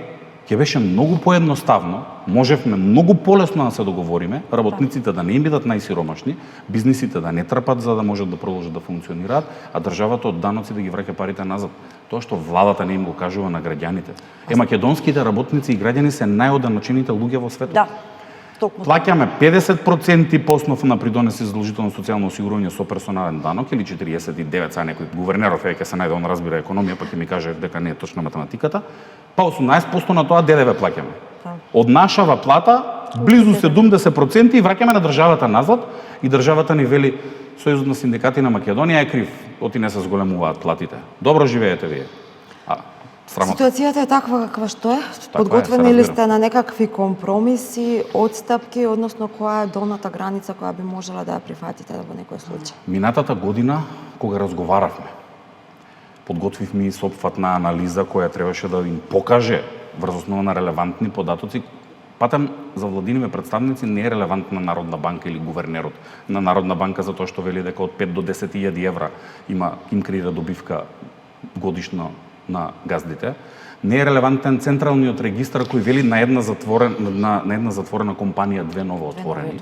Speaker 2: ќе беше многу поедноставно, можевме многу полесно да се договориме, работниците да не им бидат најсиромашни, бизнисите да не трпат за да можат да продолжат да функционираат, а државата од даноци да ги враќа парите назад. Тоа што владата не им го кажува на граѓаните. Македонските работници и граѓани се најоданочените луѓе во светот.
Speaker 4: Да.
Speaker 2: Плаќаме 50% по основа на придонеси задолжително социјално осигурување со персонален данок или 49, са некој гувернеров ќе се најде, он разбира економија, па ќе ми каже дека не е точна математиката, па 18% на тоа ДДВ плаќаме. Од нашава плата близу 70% и враќаме на државата назад и државата ни вели Сојузот на синдикати на Македонија е крив, оти не се зголемуваат платите. Добро живеете вие. Срамота.
Speaker 1: Ситуацијата е таква каква што е. Подготвени ли сте на некакви компромиси, одстапки, односно која е долната граница која би можела да ја прифатите во некој случај?
Speaker 2: Минатата година, кога разговаравме, подготвивме и сопфатна анализа која требаше да им покаже врз основа на релевантни податоци Патем за владиниве представници не е релевантна Народна банка или гувернерот на Народна банка затоа што вели дека од 5 до 10.000 евра им креира добивка годишно на газдите. Не е релевантен централниот регистар кој вели на една затворена компанија две ново отворени.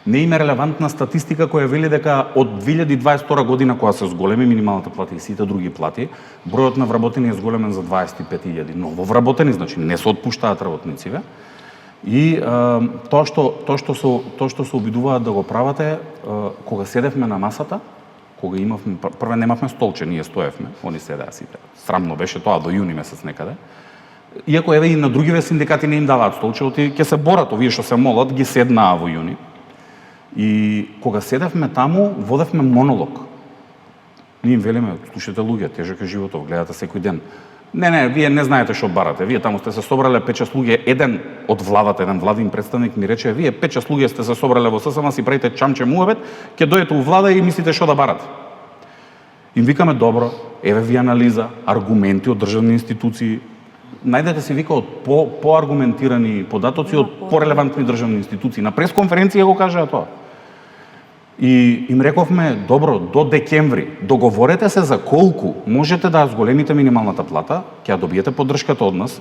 Speaker 2: Не им е релевантна статистика која вели дека од 2022 година кога се зголеми минималната плата и сите други плати, бројот на вработени е зголемен за 25.000 ново вработени, значи не се отпуштаат работнициве. И тоа што се обидуваат да го прават кога седевме на масата, кога имавме прво немавме столче, ние стоевме, они седеа сите. Срамно беше тоа до јуни месец некаде. Иако еве и на другиве синдикати не им даваат столче, ќе се борат, овие што се молат ги седнаа во јуни. И кога седевме таму, водевме монолог. Ние им велиме, слушате луѓе, тежок е животот, гледате секој ден. Не, вие не знаете што барате. Вие таму сте се собрале 5-6 луѓе, еден од владата, еден владин представник ми рече, вие 5-6 луѓе сте се собрале во ССМ, си правите чамче муабет, ќе дојдете у влада и мислите што да барате. Им викаме добро, еве ви анализа, аргументи од државни институции. Најдете си вика од поаргументирани податоци од порелевантни државни институции. На пресконференција го кажаа тоа. И им рековме, добро, до декември, договорете се за колку можете да зголемите минималната плата, ќе ја добиете поддршката од нас,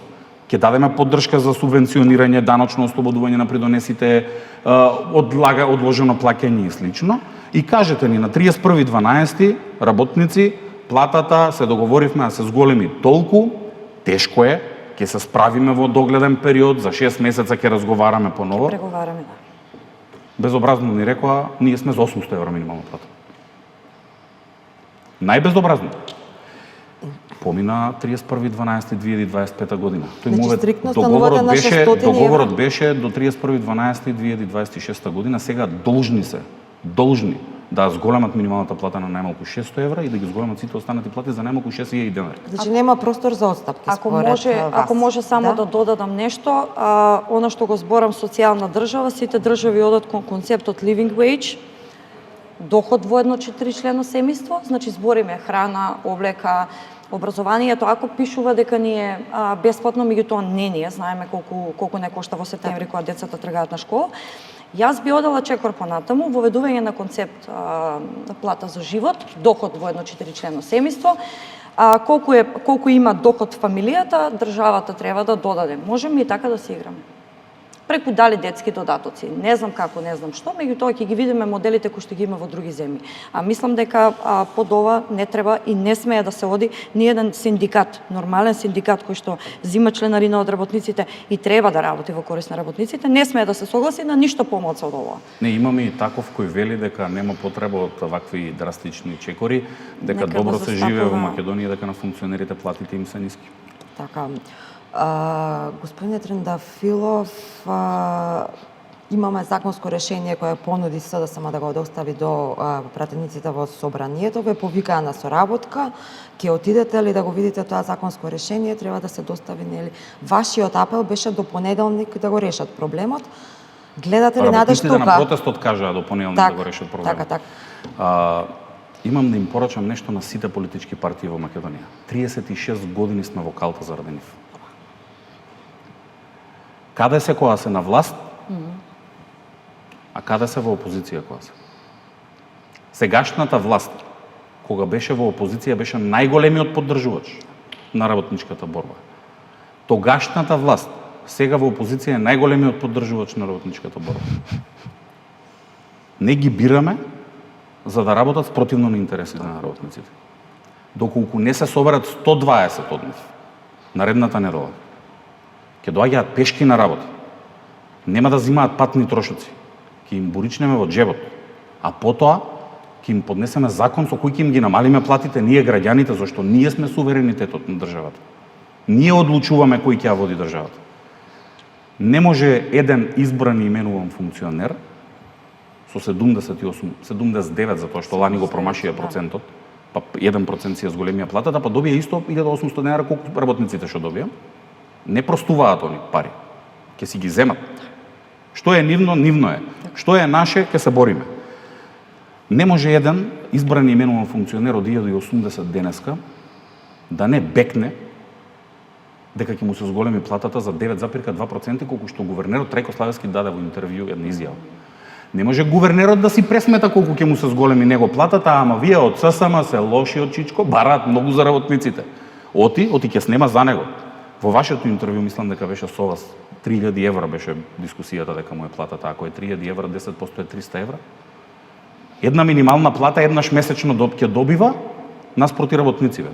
Speaker 2: ќе дадеме поддршка за субвенционирање, даночно ослободување на придонесите, одложено плаќање и слично, и кажете ни на 31.12. работници, платата се договоривме да се зголеми толку, тешко е, ќе се справиме во догледен период, за 6 месеца ќе разговараме поново.
Speaker 4: Преговараме, да.
Speaker 2: Безобразно ни рекоа, ние сме за 800 евра минимална плата. Најбезобразно. Помина 31.12.2025 година.
Speaker 1: Значи, стриктно становате на 600 евра?
Speaker 2: Договорот беше до 31.12.2026 година, сега должни да зголемат минималната плата на најмалку 600 евра и да ги зголемат сите останати плати за најмалку 6.000 денари.
Speaker 1: Значи нема простор за отстапки според вас.
Speaker 4: Ако може само да додадам нешто, она што го зборам социјална држава, сите држави одат кон концептот living wage, доход во едно 4-члено семејство, значи збориме храна, облека, образованието, ако пишува дека ни е бесплатно, меѓутоа не знаеме колку не кошта во септември кога децата тргаат на школа. Јас би одела чекор понатаму, воведување на концепт плата за живот, доход во едно 4-члено семејство, колку има доход фамилијата, државата треба да додаде. Можеме и така да се играме. Преку дали детски додатоци, не знам како, не знам што, меѓутоа ќе ги видиме моделите кои што ги има во други земји. Мислам дека под ова не треба и не смее да се оди ни еден синдикат, нормален синдикат кој што зима членарина од работниците и треба да работи во корист на работниците, не смее да се согласи на ништо помоцно од ова.
Speaker 2: Не, имаме и таков кој вели дека нема потреба од вакви драстични чекори, дека
Speaker 4: Нека
Speaker 2: добро
Speaker 4: да
Speaker 2: се живее во
Speaker 4: застапува.
Speaker 2: Македонија, дека на функционерите платите им се ниски.
Speaker 1: Така. Господине Трендафилов, имаме законско решение кое понуди СДСМ да го достави до пратениците во собранието, ве повикаа на соработка, ќе отидете ли да го видите тоа законско решение, треба да се достави, нели? Вашиот апел беше до понеделник да го решат проблемот. Гледате ли надеж тука?
Speaker 2: Работниците на протестот кажаа до понеделник да го решат проблемот.
Speaker 1: Така.
Speaker 2: Имам да им порачам нешто на сите политички партии во Македонија. 36 години сме во калта заради нив. Каде се кога се на власт, а каде се во опозиција кога се? Сегашната власт, кога беше во опозиција, беше најголемиот поддржувач на работничката борба. Тогашната власт, сега во опозиција, е најголемиот поддржувач на работничката борба. Не ги бираме за да работат спротивно на интересите на работниците. Доколку не се соберат 120 од нив, наредната недела, ќе доаѓаат пешки на работа. Нема да земаат патни трошоци. Ќе им буричнеме во джебот. А потоа ќе им поднесеме закон со кој ќе им ги намалиме платите ние граѓаните, зашто ние сме суверенитетот на државата. Ние одлучуваме кој ќе ја води државата. Не може еден избран и именуван функционер со 79 затоа што лани го промашија процентот, па 1% си ја зголемија платата, па добија исто 1800 денари колку работниците што добија. Не простуваат они пари. Ќе си ги земат. Што е нивно, нивно е. Што е наше, ќе се бориме. Не може еден избран и именуван функционер од 1080 денеска да не бекне дека ќе му се зголеми платата за 9,2% колку што гувернерот Трајко Славевски даде во интервју една изјава. Не може гувернерот да си пресмета колку ќе му се зголеми него платата, ама вие од ССМ се лоши од Чичко, бараат многу за работниците. Оти ќе снема за него. Во вашето интервју мислам дека беше со вас 3000 евра беше дискусијата дека му е платата, ако е 3000 евра, 10% е 300 евра. Една минимална плата еднаш месечно ќе добива наспроти работниците.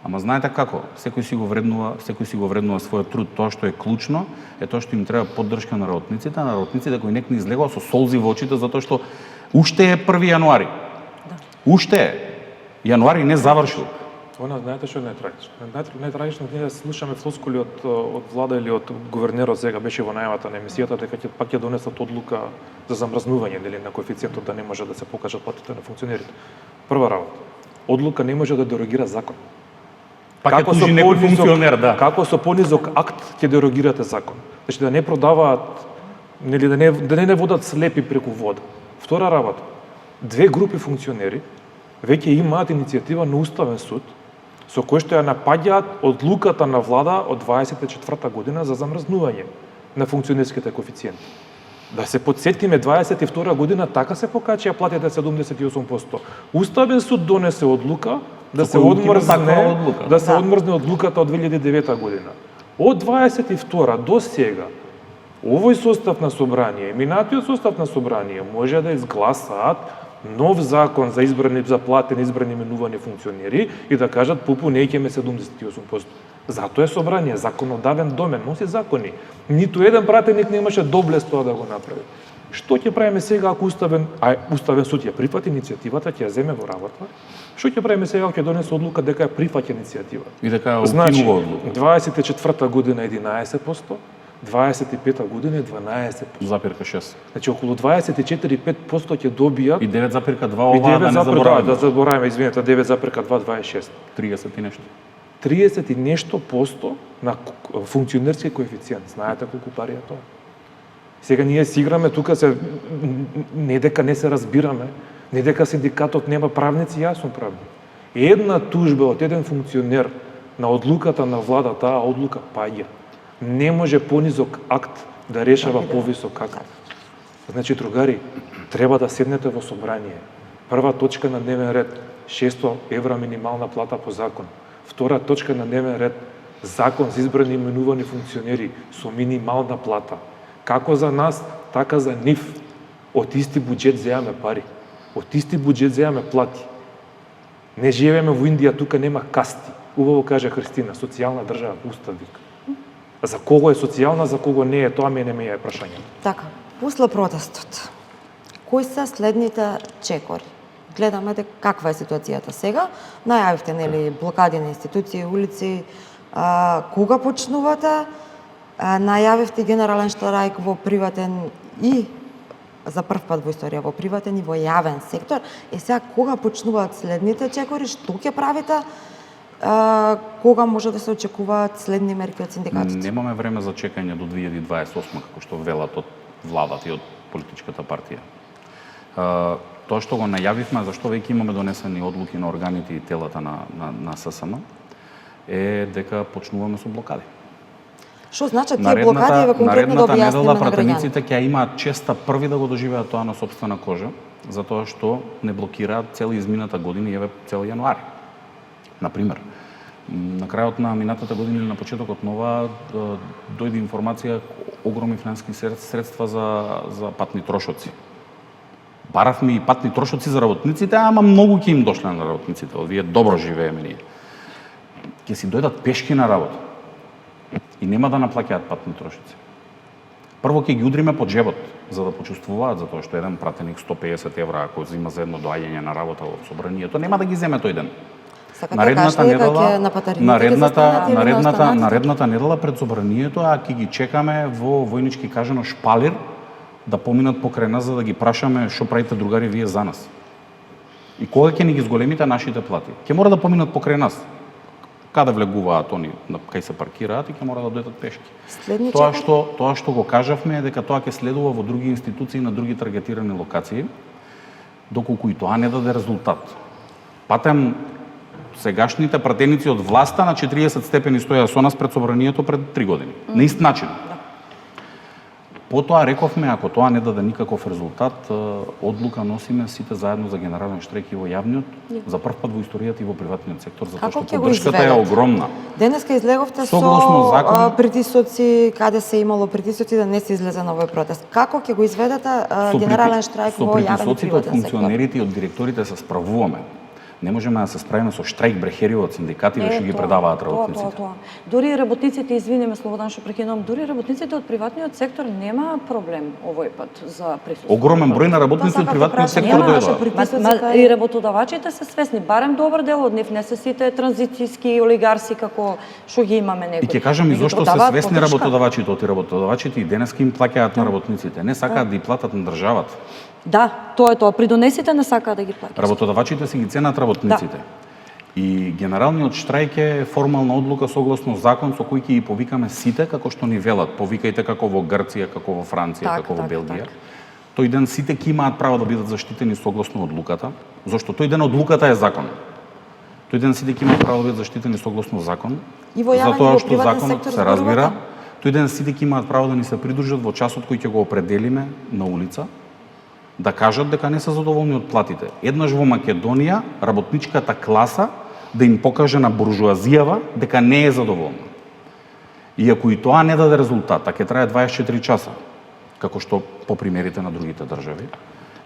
Speaker 2: Ама знаете како? Секој си го вреднува својот труд. Тоа што е клучно е тоа што им треба поддршка на работниците кои нек не излегува со солзи во очите затоа што уште е 1 јануари. Да. Уште е. Јануари не завршил.
Speaker 3: Она знаете што е најтрагично? Најтрагично ние слушаме флоскули од влада или од гувернерот сега беше во најавата на емисијата дека ќе донесат одлука за замрзнување нели на коефициентот да не може да се покажат платите на функционерите. Прва работа. Одлука не може да дерогира закон.
Speaker 2: Како со некој функционер, да.
Speaker 3: Како со понизок акт ќе дерогирате закон? Значи да не продаваат, нели да не водат слепи преку вода. Втора работа. Две групи функционери веќе имаат иницијатива на Уставен суд со кој што ја напаѓаат одлуката на влада од 24 година за замрзнување на функционерските коефициенти. Да се подсетиме 22 година така се покачија платите 78%. Уставен суд донесе одлука да се одмрзне одлуката од 2009 година. Од 22 до сега овој состав на собрание, минатиот состав на собрание може да изгласаат нов закон за платени избрани именувани функционери и да кажат пупу не ќеме 78%. Затоа е собрание, законодавен домен, носи закони. Ниту еден пратеник немаше доблес тоа да го направи. Што ќе правиме сега ако Уставен суд ја прифати иницијативата, ќе ја земе во работа? Што ќе правиме сега ако ќе донесе одлука дека ја прифаќа иницијативата?
Speaker 2: И дека ја укинува одлука.
Speaker 3: 24 година 11%, 25 година 12%.
Speaker 2: 9,6.
Speaker 3: Значи околу 24-5% ќе добијат
Speaker 2: и 9,2 ова да не забораваме.
Speaker 3: Да забораваме, извинете, 9,2 26.
Speaker 2: 30 и нешто.
Speaker 3: 30 и нешто посто на функционерски коефициент. Знаете колку пари е тоа? Сега ние си играме тука се не дека не се разбираме, не дека синдикатот нема правници, јас сум правник. Една тужба од еден функционер на одлуката на влада, таа одлука паѓа. Не може понизок акт да решава повисок акт. Значи, другари, треба да седнете во собрание. Прва точка на дневен ред 600 евра минимална плата по закон. Втора точка на дневен ред закон за избрани именувани функционери со минимална плата. Како за нас, така за нив. Од исти буџет земаме пари. Од исти буџет земаме плати. Не живееме во Индија, тука нема касти. Убаво каже Христина, социјална држава, устав вика. За кого е социјална, за кого не е, тоа мене ме е прашањето.
Speaker 1: Така, после протестот, кои се следните чекори? Гледаме дека каква е ситуацијата сега. Најавивте, нели, блокади на институции, улици. Кога почнувате? Најавивте генерален штрајк во приватен и за прв пат во историја во приватен и во јавен сектор. И сега кога почнуваат следните чекори? Што ќе правите? Кога може да се очекуваат следни мерки од синдикатите?
Speaker 2: Немаме време за чекање до 2028 како што велат од владата и од политичката партија. Тоа што го најавивме, зашто веќе имаме донесени одлуки на органите и телата на ССМ, е дека почнуваме со блокади.
Speaker 1: Што значат тие блокади, конкретно да објасниме на граѓаните?
Speaker 2: пратениците ќе имаат честа први да го доживеат тоа на сопствена кожа, затоа што не блокираат цела измината година и еве цел јануари. Например, на крајот на минатата година или на почетокот нова дојде информација огромни финансиски средства за патни трошоци. Баравме и патни трошоци за работниците, ама многу ќе им дошле на работниците. Овие добро живееме ние. Ќе си дојдат пешки на работа и нема да наплаќаат патни трошоци. Прво ќе ги удриме по джебот, за да почувствуваат, затоа што еден пратеник 150 евра ако зема за едно доаѓање на работа во собранието, нема да ги земе тој ден. Наредната недела пред собранието, а ќе ги чекаме во војнички кажано шпалир да поминат покрај нас за да ги прашаме што правите другари вие за нас. И кога ќе ни ги зголемите нашите плати? Ќе мора да поминат покрај нас. Каде влегуваат они, кај се паркираат и ќе мора да дојдат пешки. Тоа што го кажавме е дека тоа ќе следува во други институции на други таргетирани локации, доколку и тоа не даде резултат. Патем сегашните пратеници од власта на 40 степени стоја со нас пред собранието пред 3 години. На ист начин. Потоа рековме, ако тоа не даде никаков резултат, одлука носиме сите заедно за генерален штрайк и во јавниот, за прв пат во историјата и во приватниот сектор, затоа што поддршката е огромна.
Speaker 1: Денеска излеговте
Speaker 2: Согласно закон,
Speaker 1: притисоци, каде се имало притисоци да не се излезе на овој протест. Како ќе го изведете генерален штрайк во јавен и приватен сектор?
Speaker 2: Со притисоците од функционерите и од директорите се справуваме. Не можеме да се справиме со штрайк брехери од синдикати да што ги предаваат работниците.
Speaker 4: Дури работниците, извинеме Слободан што прекинувам, дури работниците од приватниот сектор нема проблем овој пат за присуство.
Speaker 2: Огромен број на работници од приватниот сектор дојдоа.
Speaker 4: И работодавачите се свесни, барем добар дел од нив, не се сите транзицијски олигарси како што ги имаме некои.
Speaker 2: И ќе кажам и зошто се свесни работодавачите, оти работодавачите и денеска им плаќаат на работниците, не сакаат да ги платат на државата.
Speaker 4: Да, тоа е тоа. Придонесите не сакаат да ги платат.
Speaker 2: Работодавачите си ги ценат работниците. Да. И генералниот штрайк е формална одлука согласно закон со кој ќе ги повикаме сите како што ни велат. Повикајте како во Грција, како во Франција, како во Белгија. Тој ден сите ќе имаат право да бидат заштитени согласно одлуката, зашто тој ден одлуката е закон. Тој ден сите ќе имаат право да бидат заштитени согласно закон.
Speaker 1: И во јавен
Speaker 2: затоа
Speaker 1: и во
Speaker 2: што
Speaker 1: приватен
Speaker 2: законот
Speaker 1: сектор
Speaker 2: се разбира. Тој ден сите ќе имаат право да ни се придружат во часот кој ќе го определиме на улица, да кажат дека не се задоволни од платите. Еднаш во Македонија работничката класа да им покаже на буржуазијава дека не е задоволна. И ако и тоа не даде резултат, а ќе трае 24 часа, како што по примерите на другите држави,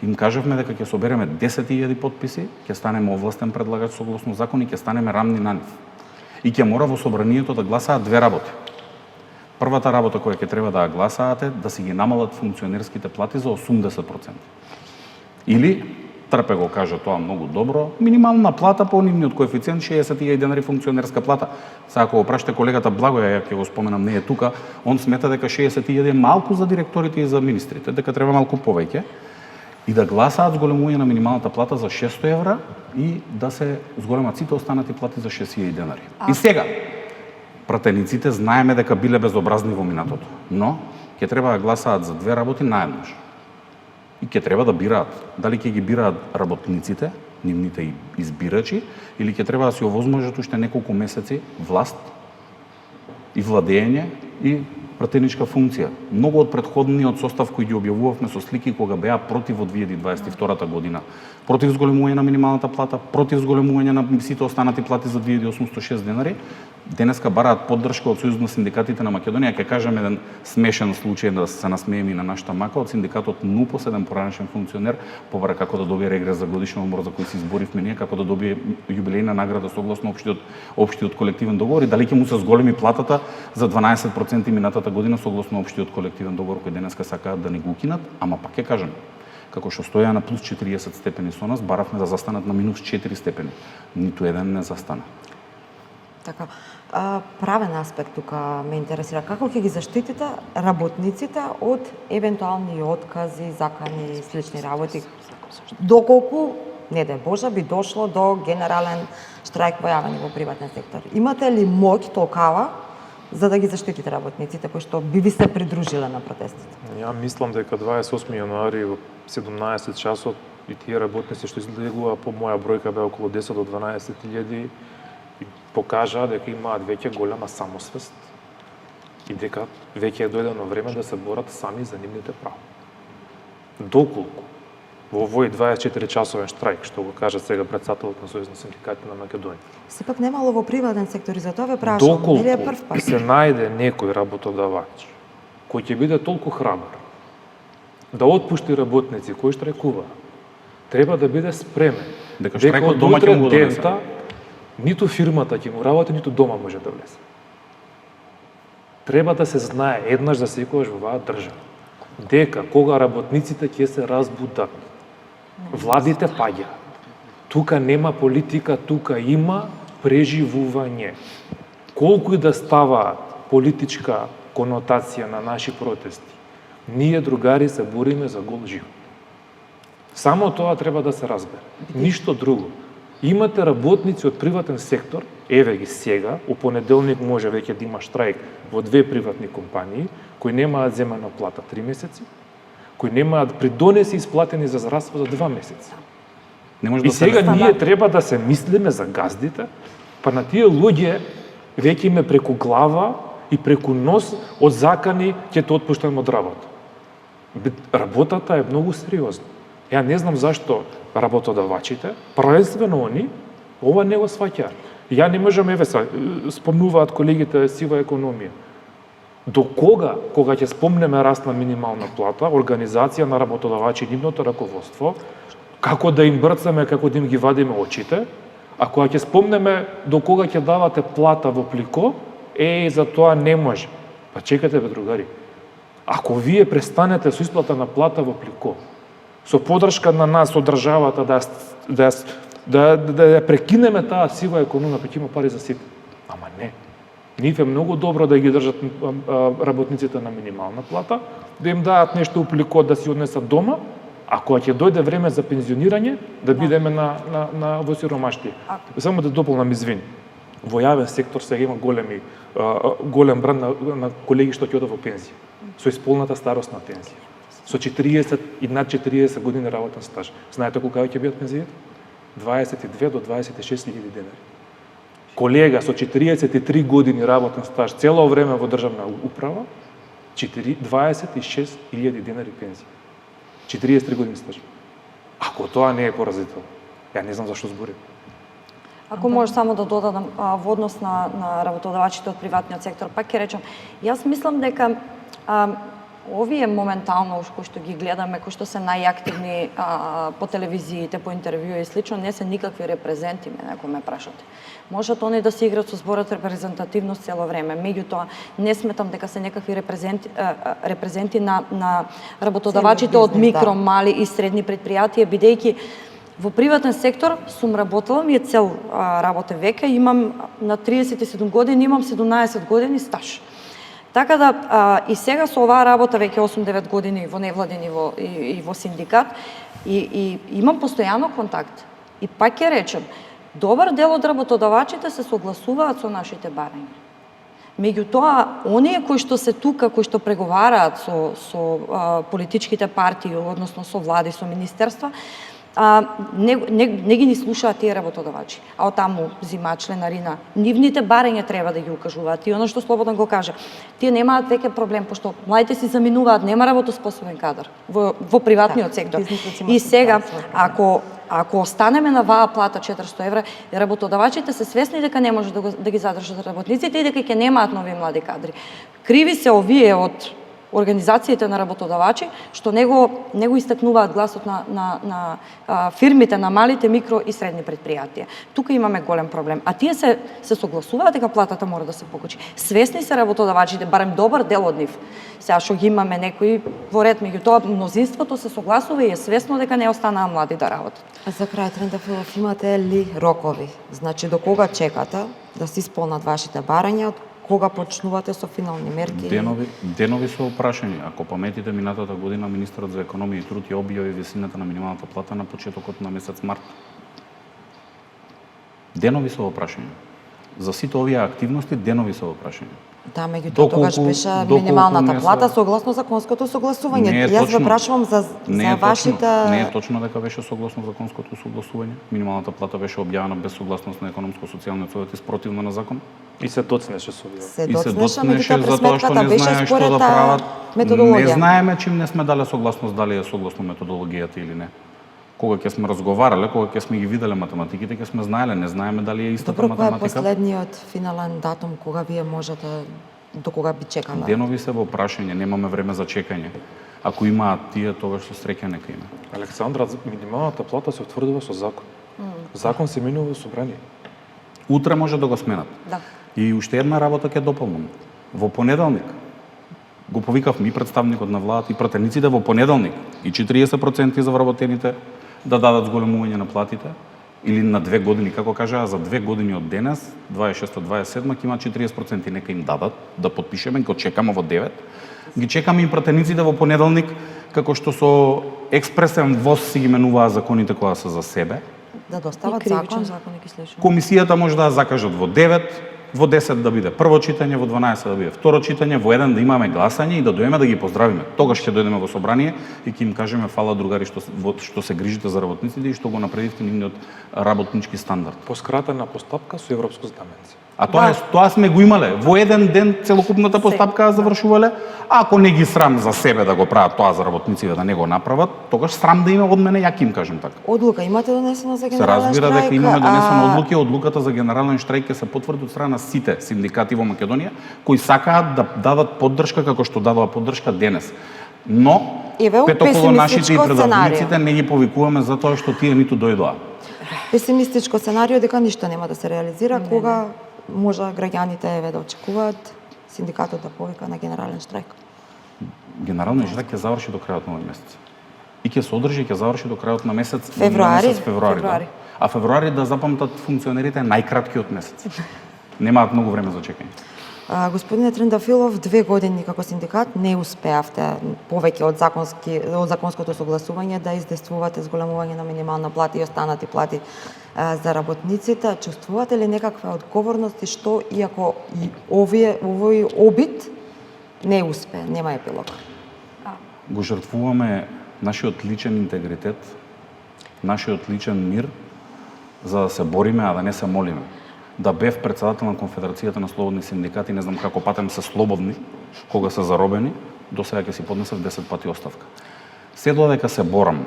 Speaker 2: им кажавме дека ќе собереме 10.000 потписи, ќе станеме овластен предлагач согласно закон и ќе станеме рамни на нив. И ќе мора во собранието да гласаат две работи. Првата работа која ќе треба да ја гласаат е да си ги намалат функционерските плати за 80%. Или, Трпе го кажа тоа многу добро, минимална плата по нивниот коефициент 60.000 денари функционерска плата. Сега ако го прашате колегата Благоја, ја ќе го споменам, не е тука, он смета дека 60.000 е малку за директорите и за министрите, дека треба малку повеќе и да гласаат зголемување на минималната плата за 600 евра и да се зголемат сите останати плати за 6.000 денари. И сега, пратениците знаеме дека биле безобразни во минатото, но ќе треба да гласаат за две работи наеднаш. И ќе треба да бираат дали ќе ги бираат работниците, нивните избирачи, или ќе треба да си овозможат уште неколку месеци власт и владење и пратеничка функција. Многу од претходниот состав кој ги објавувавме со слики кога беа против во 2022 година, против зголемување на минималната плата, против зголемување на сите останати плати за 2806 денари, денеска бараат поддршка од Сојузот на синдикатите на Македонија. Ќе кажам еден смешен случај да се насмееме и на нашата мака од синдикатот НУПОС, еден поранешен функционер, побара како да добие регрес за годишен одмор за кој се изборивме ние, како да добие јубилејна награда согласно општиот колективен договор и дали ќе му се зголеми платата за 12% минатата година согласно општиот колективен договор кој денеска сакаат да ни го укинат, ама пак ќе кажам, како што стоја на плюс 40 степени со нас, баравме да застанат на минус 4 степени. Ниту еден не застана.
Speaker 1: Така, правен аспект тука ме интересира. Како ќе ги заштитите работниците од евентуални откази, закани и слични работи? Доколку, не де Боже, би дошло до генерален штрайк во јавен и во приватен сектор. Имате ли моќ толкава за да ги заштитите работниците кои што би ви се придружиле на протестите?
Speaker 3: Ја мислам дека 28 јануари во 17 часот и тие работници што излегува по моја бројка беа околу 10 до 12.000 и покажаа дека имаат веќе голема самосвест и дека веќе е дојдено време да се борат сами за нивните права. Доколку во овој 24-часовен штрајк, што го кажа сега претседателот на Сојуз на синдикатите на Македонија.
Speaker 1: Сепак немало во приватен сектор и за тоа ве прашам, нели е прв пат?
Speaker 3: Се најде некој работодавач кој ќе биде толку храбар да отпушти работници кои штрајкуваат, треба да биде спремен
Speaker 2: Дека штрајкот дома ќе му го донесе.
Speaker 3: Ниту фирмата ќе му работи, ниту дома може да влезе. Треба да се знае еднаш за секогаш во оваа држава дека кога работниците ќе се разбудат, владите паѓаат. Тука нема политика, тука има преживување. Колку и да ставаат политичка конотација на наши протести, ние другари се бориме за гол живот. Само тоа треба да се разбере. Ништо друго. Имате работници од приватен сектор, еве ги сега, у понеделник може веќе да има штрајк во две приватни компании, кои немаат земена плата 3 месеци, кои немаат придонеси исплатени за здравство за 2 месеци.
Speaker 2: Не може
Speaker 3: И
Speaker 2: да се
Speaker 3: сега
Speaker 2: не-
Speaker 3: ние треба да се мислиме за газдите, па на тие луѓе веќе име преку глава и преку нос од закани ќе те отпуштаме од работа. Работата е многу сериозна. Ја не знам зашто работодавачите, првенствено они, ова не го сваќаат. Ја не можам, еве се, спомнуваат колегите сива економија. До кога ќе спомнеме раст на минимална плата, организација на работодавачи и нивното раководство, како да им брцаме, како да им ги вадиме очите, а кога ќе спомнеме до кога ќе давате плата во плико, за тоа не може. Па чекате, бе, другари. Ако вие престанете со исплата на плата во плико, со подршка на нас од државата да ја прекинеме таа сива економија, па ќе има пари за сите. Ама не. Нив е многу добро да ги држат работниците на минимална плата, да им даат нешто уплико да си однесат дома, а кога ќе дојде време за пензионирање, да бидеме на во сиромаштие. Само да дополнам, извини. Во јавен сектор сега има голем бранд на колеги што ќе одат во пензија, со исполната старосна пензија, со 40 и над 40 години работен стаж. Знаете колку ќе бидат пензиите? 22 до 26 000 денари. Колега со 43 години работен стаж, цело време во државна управа, 26 000 денари пензија. 43 години стаж. Ако тоа не е поразително, ја не знам зашто зборим.
Speaker 4: Ако може само да додадам во однос на работодавачите од приватниот сектор, пак ќе речам, јас мислам дека овие моментално кои што ги гледаме, кои што се најактивни по телевизиите, по интервјуи и слично, не се никакви репрезенти, ако ме прашате. Можат они да се играат со зборот репрезентативност цело време, меѓутоа не сметам дека се некакви репрезенти на работодавачите од микро, мали и средни предпријатија, бидејќи во приватен сектор сум работела, ми е цел работе века, имам на 37 години, имам 17 години стаж. Така да и сега со оваа работа веќе 8-9 години во невладин и во синдикат и имам постојано контакт. И пак ќе речем, добар дел од работодавачите се согласуваат со нашите барања. Меѓутоа, оние кои што се тука, кои што преговараат со политичките партии, односно со влади, со министерства, не ги ни слушаат тие работодавачи. А оттаму зима членарина. Нивните барања треба да ги укажуваат. И оно што слободно го кажа, тие немаат веќе проблем, пошто младите си заминуваат, нема работоспособен кадар во приватниот сектор. И сега, ако останеме на ваа плата 400 евра, работодавачите се свесни дека не може да ги задржат работниците и дека ќе немаат нови млади кадри. Криви се овие од организациите на работодавачи, што не го истакнуваат гласот на фирмите, на малите, микро и средни предпријатија. Тука имаме голем проблем. А тие се согласуваат дека платата мора да се покачи. Свесни се работодавачите, барем добар дел од нив. Сега што ги имаме некои во ред, меѓутоа мнозинството се согласува и е свесно дека не останаа млади да работат.
Speaker 1: За крај, Трендафилов, имате ли рокови? Значи, до кога чекате да се исполнат вашите барања? Кога почнувате со финални мерки?
Speaker 2: Денови со прашање. Ако паметите, минатата година министерот за економија и труд ја објави висината на минималната плата на почетокот на месец март. Денови со прашање. За сите овие активности денови со прашање.
Speaker 1: Да, меѓутоа тогаш беше минималната плата согласно законското согласување. Јас ве прашувам за вашите...
Speaker 2: Не е точно дека беше согласно законското согласување. Минималната плата беше објавена без согласност на економско-социјалниот совет и спротивно на закон.
Speaker 3: И се доцнеше со овие.
Speaker 1: Се доцнеше, меѓутоа пресметката беше според методологија.
Speaker 2: Не знаеме чим не сме дале согласност, дали е согласно методологијата или не. Кога ќе сме разговарале, кога ќе сме ги виделе математиките, ќе сме знаеле, не знаеме дали е истата математика.
Speaker 1: Добро, кој е последниот финален датум кога вие можете, до кога би чекале?
Speaker 2: Денови се во прашање, немаме време за чекање. Ако имаат тие, тогаш со среќа нека има.
Speaker 3: Александра, минималната плата се утврдува со закон. Закон се менува во собрание.
Speaker 2: Утре може да го сменат.
Speaker 4: Да.
Speaker 2: И уште една работа ќе дополнам. Во понеделник го повикав ми представникот на владата и пратениците во понеделник и 40% за вработените да дадат зголемување на платите или на 2 години, како кажаа, за 2 години од денес, 26-27, ќе има 40% и нека им дадат, да подпишеме, го чекаме во 9. Ги чекаме и пратениците во понеделник, како што со експресен воз си ги менуваа законите кога се за себе.
Speaker 1: Да достават
Speaker 4: закон
Speaker 1: закон.
Speaker 4: и слично.
Speaker 2: Комисијата може да ја закажат во 9, во 10 да биде прво читање, во 12 да биде второ читање, во 1 да имаме гласање и да дојдеме да ги поздравиме. Тогаш ќе дојдеме во собрание и ќе им кажеме фала другари што се грижите за работниците и што го направивте нивниот работнички стандард.
Speaker 3: По скратена постапка со европско знаменце.
Speaker 2: А тоа сме го имале. Во еден ден целокупната постапка завршувале. Ако не ги срам за себе да го прават тоа за работниците да не го направат, тогаш срам да има од мене, ја ќе им кажем така.
Speaker 1: Одлука имате донесено за
Speaker 2: Се
Speaker 1: генерален штрайк?
Speaker 2: разбира дека имаме донесена одлука, одлуката за генерален штрайк ќе се потврди од страна на сите синдикати во Македонија кои сакаат да дадат поддршка како што дадоа поддршка денес. Но
Speaker 1: Еве,
Speaker 2: пет околу нашите и
Speaker 1: песимистичко
Speaker 2: предавниците
Speaker 1: сценарио.
Speaker 2: не ги повикуваме затоа што тие ниту дојдоа.
Speaker 1: Песимистичко сценарио дека ништо нема да се реализира, кога може граѓаните еве да очекуваат синдикатот да повика на генерален штрайк.
Speaker 2: Генералниот штрайк ќе заврши до крајот на овој месец. И ќе се одржи, ќе заврши до крајот на месец
Speaker 1: Февруари.
Speaker 2: февруари. Да. А февруари да запамтат функционерите најкраткиот месец. Немаат многу време за чекање.
Speaker 1: Господине Трендафилов, 2 години како синдикат не успеавте повеќе од законското согласување да издействувате зголемување на минимална плата и останати плати за работниците. Чувствувате ли некаква одговорност и што иако и овој обид не успе, нема епилог?
Speaker 2: Го жртвуваме нашиот личен интегритет, нашиот личен мир, за да се бориме, а да не се молиме. Да бев председател на Конфедерацијата на слободни синдикати, не знам како патем се слободни, кога се заробени, до сега ќе си поднесев 10 пати оставка. Се додека се борам,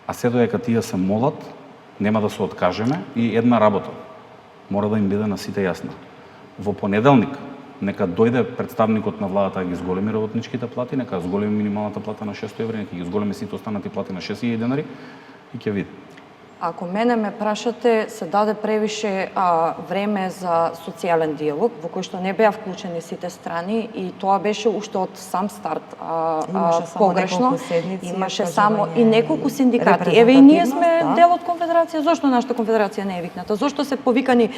Speaker 2: а се додека тие се молат, нема да се откажеме и една работа мора да им биде на сите јасна. Во понеделник нека дојде представникот на владата да ги зголеми работничките плати, нека зголеми минималната плата на 600 еври, нека ги зголеми сите останати плати на 6000 денари и ќе види.
Speaker 4: Ако мене ме прашате, се даде превише време за социјален диалог, во кој што не беа вклучени сите страни и тоа беше уште од сам старт погрешно. Имаше само и неколку синдикати. Еве и ние сме дел од конфедерација. Зошто нашата конфедерација не е викната? Зошто се повикани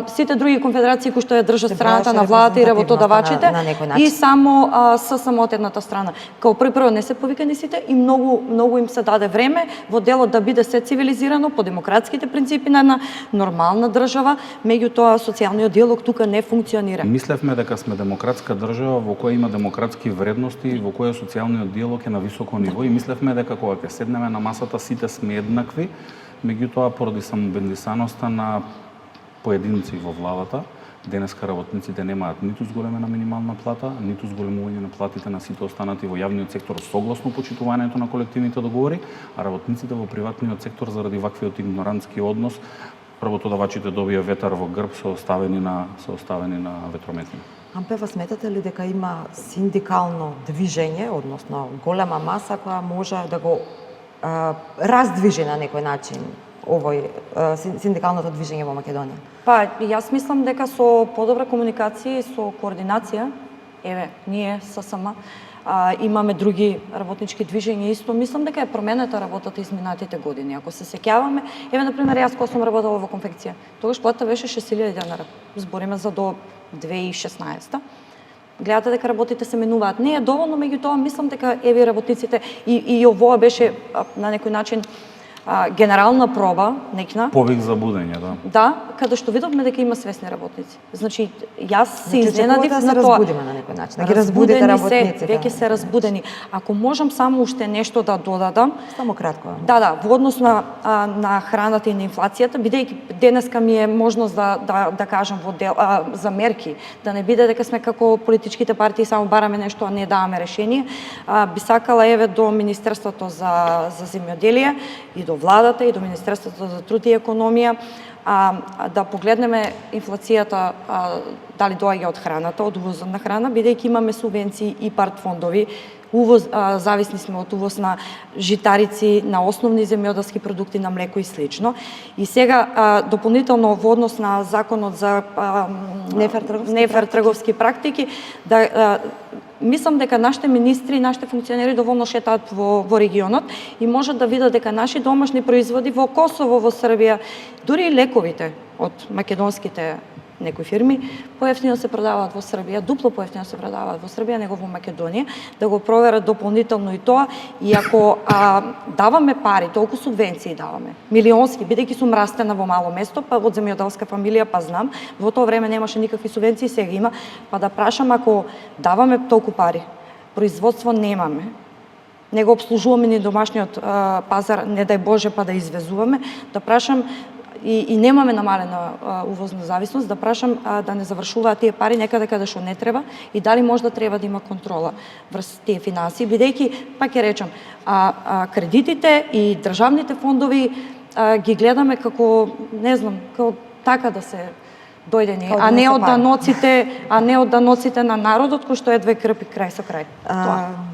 Speaker 4: сите други конфедерации кои што ја држат страната на владата и работодавачите и само ССМ од едната страна. Као прво не се повикани сите и многу им се даде време во делот да биде се цивилизирано по демократските принципи на една нормална држава, меѓутоа социјалниот диалог тука не функционира.
Speaker 2: Мислевме дека сме демократска држава во која има демократски вредности, во која социјалниот диалог е на високо ниво и мислевме дека кога ќе седнеме на масата сите сме еднакви, меѓутоа поради самобендисаноста на поединци во владата, денеска работниците немаат ниту зголемена минимална плата, ниту зголемување на платите на сите останати во јавниот сектор согласно почитувањето на колективните договори, а работниците во приватниот сектор заради ваквиот игнорантски однос, работодавачите добија ветар во грб, се оставени на ветрометина.
Speaker 1: Ампева, сметате ли дека има синдикално движење, односно голема маса која може да го раздвижи на некој начин овој синдикалното движење во Македонија?
Speaker 4: Па, јас мислам дека со подобра комуникација и со координација, еве, ние ССМ, имаме други работнички движења исто. Мислам дека е променета работата изминатите години. Ако се сеќаваме, еве, например, јас кога сум работела во конфекција, тогаш плата беше 6000 денара. Збориме за до 2016. Гледате дека работите се менуваат. Не е доволно, меѓутоа мислам дека еве работниците и овоа беше на некој начин генерална проба, некна.
Speaker 2: Повик за будење, да.
Speaker 4: Да, каде што видовме дека има свесни работници. Значи, јас се изненадив
Speaker 1: да
Speaker 4: на
Speaker 1: се
Speaker 4: тоа.
Speaker 1: разбудиме на некој начин, да ги разбудите работниците.
Speaker 4: Веќе се разбудени. Ако можам само уште нешто да додадам.
Speaker 1: Само кратко.
Speaker 4: Да, во однос на храната и на инфлацијата, бидејќи денеска ми е можност да кажам во дел за мерки, да не биде дека сме како политичките партии само бараме нешто, а не даваме решение. Би сакала еве до Министерството за земјоделие и до владата и до Министерството за труд и економија да погледнеме инфлацијата дали доаѓа од храната, од увозот на храна, бидејќи имаме субвенции и парт фондови, зависни сме од увоз на житарици, на основни земјоделски продукти, на млеко и слично. И сега дополнително во однос на законот за нефер трговски практики, мислам дека нашите министри и нашите функционери доволно шетаат во регионот и можат да видат дека наши домашни производи во Косово, во Србија, дури и лековите од македонските некои фирми, поевтино се продаваат во Србија, дупло поевтино се продаваат во Србија него во Македонија, да го проверат дополнително и тоа. И ако даваме пари, толку субвенции даваме, милионски, бидејќи сум растена во мало место, па од земјоделска фамилија, па знам, во тоа време немаше никакви субвенции, сега има, па да прашам, ако даваме толку пари, производство немаме, не го обслужуваме ни домашниот пазар, не дај Боже па да извезуваме, да прашам и немаме намалена увозна зависност, да прашам да не завршуваат тие пари некаде каде што не треба и дали можда треба да има контрола врз тие финансии, бидејќи, пак ќе речам, кредитите и државните фондови ги гледаме како, не знам, како така да се дојде ни, а не од даноците на народот кој што едве крпи крај со крај.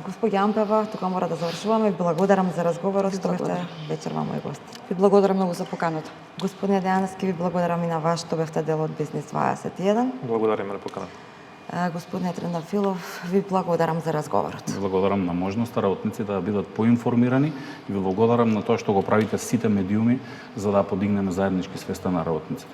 Speaker 1: Госпоѓа Ампева, тука мора да завршуваме. Благодарам за разговорот, што бевте вечерва мој гост.
Speaker 4: Ви благодарам многу за поканата.
Speaker 1: Господине Дејански, ви благодарам и на вас што бевте дел од Бизнис 21.
Speaker 3: Благодариме на поканата.
Speaker 1: Господине Трендафилов, ви благодарам за разговорот.
Speaker 2: Ви благодарам на можноста работниците да бидат поинформирани и ви благодарам на тоа што го правите сите медиуми за да подигнеме заеднички свеста на работниците.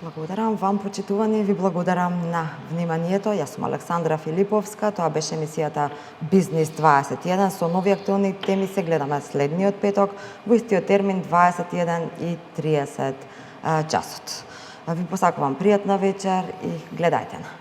Speaker 1: Благодарам вам, почитувани, ви благодарам на вниманието. Јас сум Александра Филиповска, тоа беше емисијата Бизнис 21. Со нови актуелни теми се гледаме следниот петок во истиот термин 21:30 часот. Ви посакувам пријатна вечер и гледајте на.